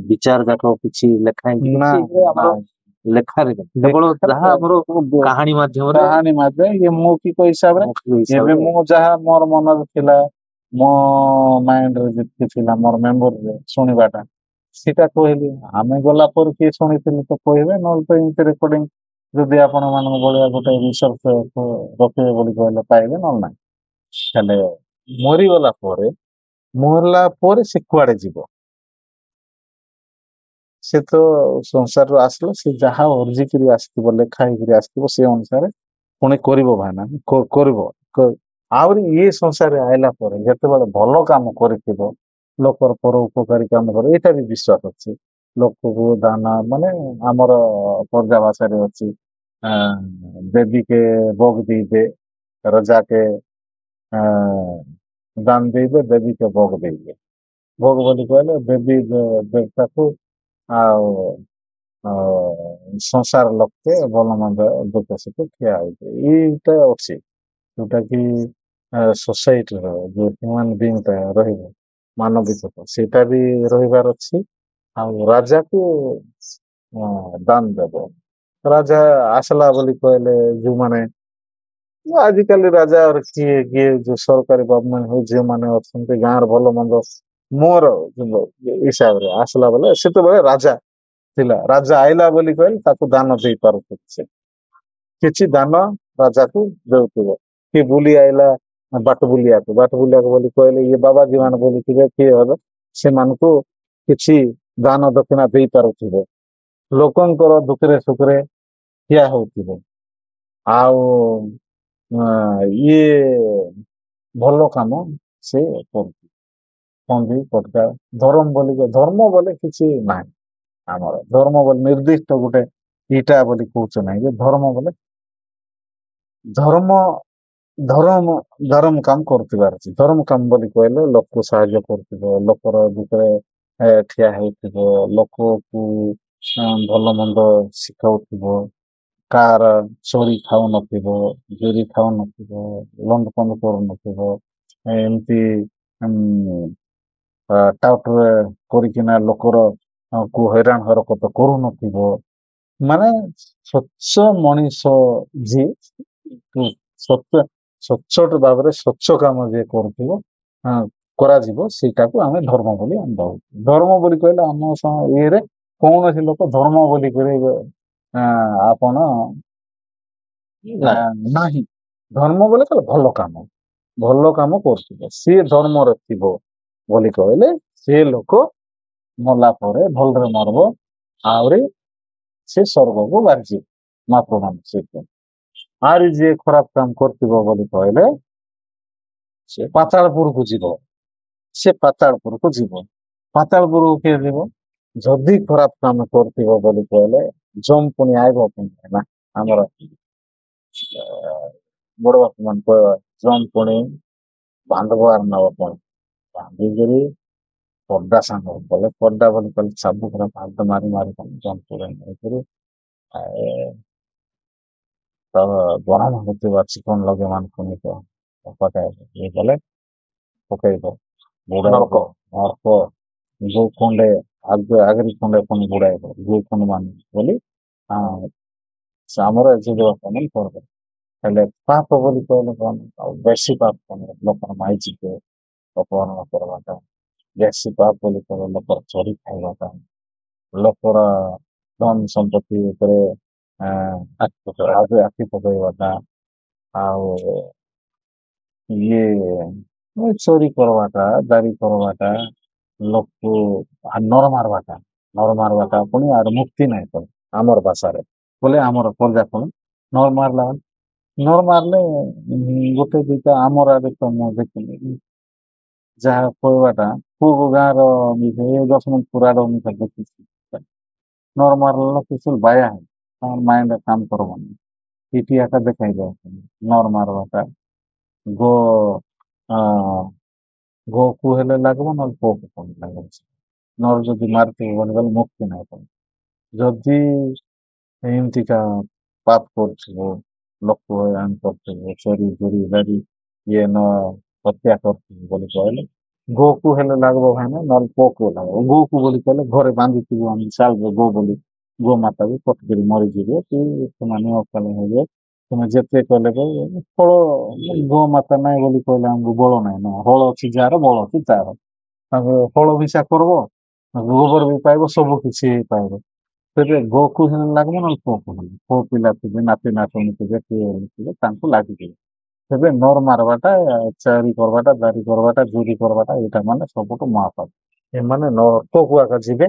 ବିଚାର ଯାକ କିଛି ଲେଖା ହେଇଛି, ନା କିଛି ଆମର ଲେଖାରେ କେବଳ ଯାହା ଆମର କାହାଣୀ ମାଧ୍ୟମରେ, କାହାଣୀ ମାଧ୍ୟମରେ ଇଏ ମୌଖିକ ହିସାବରେ। ଏବେ ମୁଁ ଯାହା ମୋର ମନରେ ଥିଲା, ମୋ ମାଇଣ୍ଡରେ ଯେତିକି ଥିଲା, ମୋର ମେମୋରିରେ ଶୁଣିବାଟା ସେଟା କହିଲି। ଆମେ ଗଲା ପରେ କିଏ ଶୁଣିଥିଲି ତ କହିବେ, ନହେଲେ ତ ଏମିତି ରେକର୍ଡିଂ ଯଦି ଆପଣ ମାନଙ୍କ ଭଳିଆ ଗୋଟେ ରିସର୍ଚ୍ଚ ରଖିବେ ବୋଲି କହିଲେ ପାଇବେ, ନହେଲେ ନାହିଁ। ହେଲେ ମରିଲା ପରେ ସେ କୁଆଡେ ଯିବ? ସେ ତ ସଂସାରରୁ ଆସିଲେ ସେ ଯାହା ଅର୍ଜିକିରି ଆସିଥିବ, ଲେଖା ହେଇକିରି ଆସିଥିବ, ସେ ଅନୁସାରେ ପୁଣି କରିବ ଭାଇନା, କରିବ। ଆହୁରି ଇଏ ସଂସାରରେ ଆଇଲା ପରେ ଯେତେବେଳେ ଭଲ କାମ କରିଥିବ, ଲୋକର ପର ଉପକାରୀ କାମ କରେ, ଏଇଟା ବି ବିଶ୍ୱାସ ଅଛି। ଲୋକକୁ ଦାନ ମାନେ ଆମର ପର୍ଜା ଭାଷାରେ ଅଛି, ଦେବୀକେ ଭୋଗ ଦେଇଦେ, ରଜାକେ ଦାନ ଦେଇଦେ, ଦେବୀକେ ଭୋଗ ଦେଇଦେ। ଭୋଗ ବୋଲି କହିଲେ ଦେବୀ ଦେବତାକୁ ଆଉ ସଂସାର ଲୋକେ ଭଲ ମନ୍ଦ ଦୁଃଖ ସୁଖ ଠିଆ ହଉଛି। ଏଇଟା ଅଛି ଯୋଉଟା କି ସୋସାଇଟିର ଯୋଉ ହ୍ୟୁମାନ ବିଙ୍ଗଟା ରହିବ, ମାନବିକତା ସେଇଟା ବି ରହିବାର ଅଛି। ଆଉ ରାଜାକୁ ଦାନ ଦେବ। ରାଜା ଆସିଲା ବୋଲି କହିଲେ ଯୋଉମାନେ ଆଜିକାଲି ରାଜା କିଏ ଯୋଉ ସରକାରୀ ଗଭର୍ଣ୍ଣମେଣ୍ଟ ହଉ, ଯେଉଁମାନେ ଅଛନ୍ତି ଗାଁର ଭଲ ମନ୍ଦ, ମୋର ହିସାବରେ ଆସିଲା ବେଳେ ସେତେବେଳେ ରାଜା ଥିଲା, ରାଜା ଆଇଲା ବୋଲି କହିଲେ ତାକୁ ଦାନ ଦେଇ ପାରୁଥିବ। ସେ କିଛି ଦାନ ରାଜାକୁ ଦେଉଥିବ। କିଏ ବୁଲି ଆଇଲା ବାଟ ବୁଲିବାକୁ ବୋଲି କହିଲେ ଇଏ ବାବାଜୀ ମାନେ ବୋଲିଥିବେ, କିଏ ହେବେ ସେମାନଙ୍କୁ କିଛି ଦାନ ଦକ୍ଷିଣା ଦେଇ ପାରୁଥିବ। ଲୋକଙ୍କର ଦୁଃଖରେ ସୁଖରେ ଠିଆ ହଉଥିବ। ଆଉ ଇଏ ଭଲ କାମ ସେ କରୁଥିବ। କନ୍ଦି ପଟକା ଧର୍ମ ବୋଲି କିଛି ନାହିଁ ଆମର। ଧର୍ମ ବୋଲି ନିର୍ଦ୍ଦିଷ୍ଟ ଗୋଟେ ଇଟା ବୋଲି କହୁଛ ନାହିଁ, ଯେ ଧର୍ମ ବୋଲେ ଧର୍ମ କାମ କରୁଥିବାର ଅଛି। ଧର୍ମ କାମ ବୋଲି କହିଲେ ଲୋକକୁ ସାହାଯ୍ୟ କରୁଥିବ, ଲୋକର ଦୁଃଖରେ ଠିଆ ହେଉଥିବ, ଲୋକକୁ ଭଲ ମନ୍ଦ ଶିଖାଉଥିବ, କାହାର ଚୋରି ଖାଉନଥିବ, ଚୋରି ଖାଉନଥିବ, ଲଣ୍ଡ ଫଣ୍ଡ କରୁନଥିବ, ଏମିତି ଟାଉଟର କରିକିନା ଲୋକର କୁ ହଇରାଣ ହରକତ କରୁନଥିବ। ମାନେ ସ୍ୱଚ୍ଛ ମଣିଷ ଯିଏ ସଚ୍ଚୋଟ ଭାବରେ ସ୍ୱଚ୍ଛ କାମ ଯିଏ କରୁଥିବ, କରାଯିବ, ସେଇଟାକୁ ଆମେ ଧର୍ମ ବୋଲି ଆମେ ଭାବୁ। ଧର୍ମ ବୋଲି କହିଲେ ଆମ ଇଏରେ କୌଣସି ଲୋକ ଧର୍ମ ବୋଲି କହିବେ ଆପଣ ନାହିଁ। ଧର୍ମ ବୋଲି କହିଲେ ଭଲ କାମ କରୁଥିବ, ସିଏ ଧର୍ମରେ ଥିବ ବୋଲି କହିଲେ ସେ ଲୋକ ମଲା ପରେ ଭଲରେ ମରବ। ଆହୁରି ସେ ସ୍ୱର୍ଗକୁ ବାହାରିଯିବ ମହାପ୍ରଭୁ ସହିତ। ଆହୁରି ଯିଏ ଖରାପ କାମ କରିଥିବ ବୋଲି କହିଲେ ସେ ପାତାଳପୁରକୁ ଯିବ। ସେ ପାତାଳପୁରକୁ ଯିବ। ପାତାଳପୁରକୁ କିଏ ଯିବ? ଯଦି ଖରାପ କାମ କରିଥିବ ବୋଲି କହିଲେ ଜମ ପୁଣି ଆଇବ ପୁଣି ନା ଆମର ବଡ ବାପା ମାନେ କହିବ ଜମ ପୁଣି ବାନ୍ଧବାର ନବ ପୁଣି ବାନ୍ଧିକିରି ପର୍ଦା ସାଙ୍ଗ କଲେ ପର୍ଦା ବୋଲି କହିଲେ ସବୁ ପୁରା ଭାତ ମାରି ମାରି ଜମ ପୁଣି ନେଇକିରି ତ ଗରମ ହଉଥିବ ଚିକନ ଲଗେଇ ମାନ ପୁଣି ପକାଇବ ଇଏ କଲେ ପକେଇବ ବୁଢା ନରକ। ନର୍କ ଯୋଉ ଖଣ୍ଡେ ଆଗରି ଖଣ୍ଡେ ପୁଣି ବୁଡାଇବ ଯୋଉ ଖଣ୍ଡ ମାନେ ବୋଲି ସେ ଆମର ଏଜେଡ କରିବ। ହେଲେ ପାପ ବୋଲି କହିଲେ କଣ ଆଉ ବେଶୀ ପାପ କଣ ଲୋକର ମାଇଚିକେ ଅପହରଣ କରିବାଟା ବେଶୀ ପାପ ବୋଲି କହିଲେ ଲୋକର ଚୋରି ଖାଇବାଟା ଲୋକର ଧନ ସମ୍ପତ୍ତି ଉପରେ ଆଖି ପକେଇବାଟା ଆଉ ଇଏ ଚୋରି କରବାଟା ଦାରି କରବାଟା ଲୋକ ନର ମାରବାଟା ପୁଣି ଆର ମୁକ୍ତି ନାହିଁ ପୁଣି ଆମର ଭାଷାରେ ବୋଲେ ଆମର ପ୍ରଜା ପୁଣି ନର ମାରଲା ନର ମାରଲେ ଗୋଟେ ଦିଟା ଆମର ଆଡେ ତ ମୁଁ ଦେଖିଲି ଯାହା କହିବାଟା କୋଉ ଗାଁର ଦଶ ମିନିଟ ପୁରାର ଦେଖିଛି ନର ମାରଲା କିଛି ବାୟା ତାର ମାଇଣ୍ଡ କାମ କରବନି ପିଟି ଆକା ଦେଖାଇ ଯାଉଛନ୍ତି ନର ମାରବାଟା ଗୋ ଗୋକୁ ହେଲେ ଲାଗିବ ନହେଲେ ପୁଅକୁ ପୁଣି ଲାଗିବ ନର ଯଦି ମାରିଥିବ ବୋଲି ଗଲେ ମୁକ୍ତି ନାହିଁ ପୁଣି ଯଦି ଏମିତିକା ପାପ କରୁଥିବ ଲୋକ ହଇରାଣ କରୁଥିବ ଚୋରି ଚୋରି ଦାରି ଇଏ ନ ହତ୍ୟା କରୁଥିବ ବୋଲି କହିଲେ ଗୋକୁ ହେଲେ ଲାଗିବ ଭାଇନା ନହେଲେ ପୁଅକୁ ଲାଗିବ ଗୋକୁ ବୋଲି କହିଲେ ଘରେ ବାନ୍ଧିଥିବ ଆମେ ଚାଲବ ଗୋ ବୋଲି ଗୋମାତା ବି ପଟିକିରି ମରିଯିବେ କି ସେମାନେ ଅକାଳ ହେବେ ତୁମେ ଯେତେ କଲେ ଫଳ ଗୋମାତା ନାହିଁ ବୋଲି କହିଲେ ଆମକୁ ବଳ ନାହିଁ ନା ହଳ ଅଛି ଯାହାର ବଳ ଅଛି ତାର ତାଙ୍କୁ ହଳ ଭିସା କରବ ଗୋବର ବି ପାଇବ ସବୁ କିଛି ପାଇବ ତେବେ ଗୋକୁ ହେଲେ ଲାଗିବ ନହେଲେ ପୁଅକୁ ହେଲେ ପୁଅ ପିଲା ଥିବେ ନାତି ନାତୁଣୀ ଥିବେ କିଏ ଥିବେ ତାଙ୍କୁ ଲାଗିଯିବ ତେବେ ନର ମାରବାଟା ଚାରି କରବାଟା ଦାରି କରବାଟା ଚୋରି କରବାଟା ଏଇଟା ମାନେ ସବୁଠୁ ମହାପାପ ଏମାନେ ନରକକୁ ଆଗ ଯିବେ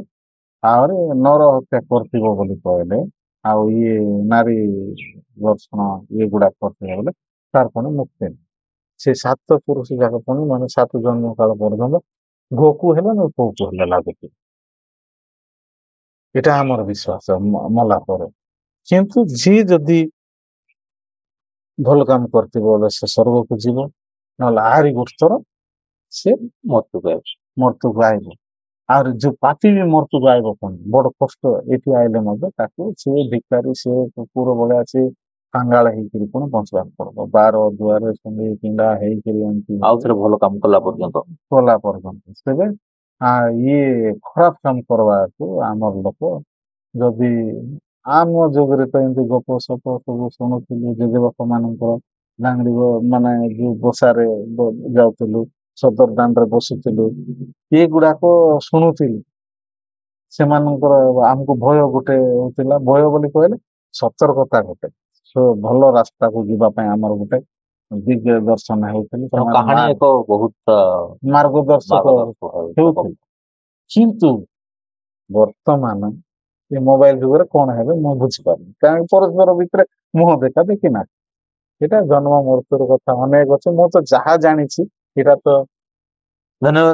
ଆହୁରି ନର ହତ୍ୟା କରିଥିବ ବୋଲି କହିଲେ ଆଉ ଇଏ ନାରୀ ଦର୍ଶନ ଇଏ ଗୁଡା କରିଥିବ ବୋଲେ ତାର ପୁଣି ମୁକ୍ତି ନାହିଁ। ସେ ସାତ ପୁରୁଷ ଯାକ ପୁଣି ମାନେ ସାତ ଜନ୍ମ କାଳ ପର୍ଯ୍ୟନ୍ତ ଗୋକୁ ହେଲେ ନା ପୁଅକୁ ହେଲେ ଲାଗୁଛି ଏଟା ଆମର ବିଶ୍ୱାସ ମଲା ପରେ କିନ୍ତୁ ଯିଏ ଯଦି ଭଲ କାମ କରିଥିବ ବୋଲେ ସେ ସ୍ୱର୍ଗକୁ ଯିବ ନହେଲେ ଆହୁରି ଗୋଟର ସେ ମୃତ୍ୟୁକୁ ଯାଉଛି। ମୃତ୍ୟୁକୁ ଆଇବ ଆହୁରି ଯୋଉ ପାପି ବି ମୃତ୍ୟୁକୁ ଆଇବ ପୁଣି ବଡ କଷ୍ଟ ଏଠି ଆଇଲେ ମଧ୍ୟ ତାକୁ ସେ ଭିକାରୀ ସେ କୁକୁର ଭଳିଆ ସେ କାଙ୍ଗାଳ ହେଇକିରି ପୁଣି ବଞ୍ଚିବାକୁ ପଡିବ ବାର ଦୁଆରେ ସୁନ୍ଦରୀ ପିଣ୍ଡା ହେଇକିରି ଏମିତି ଆଉ ଥରେ ଭଲ କାମ କଲା ପର୍ଯ୍ୟନ୍ତ କଲା ପର୍ଯ୍ୟନ୍ତ ତେବେ ଇଏ ଖରାପ କାମ କରିବାକୁ ଆମର ଲୋକ ଯଦି ଆମ ଯୁଗରେ ତ ଏମିତି ଗପ ସପ ସବୁ ଶୁଣୁଥିଲୁ ଜେଜେବାପା ମାନଙ୍କର ଲାଙ୍ଗଡି ମାନେ ଯୋଉ ବସାରେ ଯାଉଥିଲୁ ସଦର ଦାଣ୍ଡରେ ବସୁଥିଲୁ ଏଗୁଡାକ ଶୁଣୁଥିଲୁ ସେମାନଙ୍କର ଆମକୁ ଭୟ ଗୋଟେ ହଉଥିଲା ଭୟ ବୋଲି କହିଲେ ସତର୍କତା ଗୋଟେ ଭଲ ରାସ୍ତାକୁ ଯିବା ପାଇଁ ଆମର ଗୋଟେ ଦିଗ ଦର୍ଶନ ହେଉଥିଲେ ତେଣୁ କାହାଣୀ ଏକ ବହୁତ ମାର୍ଗଦର୍ଶକ ହେଉଥିଲେ କିନ୍ତୁ ବର୍ତ୍ତମାନ ଏ ମୋବାଇଲ ଯୁଗରେ କଣ ହେବେ ମୁଁ ବୁଝିପାରୁନି କାରଣ ପରସ୍ପର ଭିତରେ ମୁହଁ ଦେଖା ଦେଖି ନା ଏଇଟା ଜନ୍ମ ମୃତ୍ୟୁର କଥା ଅନେକ ଅଛି ମୁଁ ତ ଯାହା ଜାଣିଛି ଏଇଟା ତ ଧନ୍ୟବାଦ।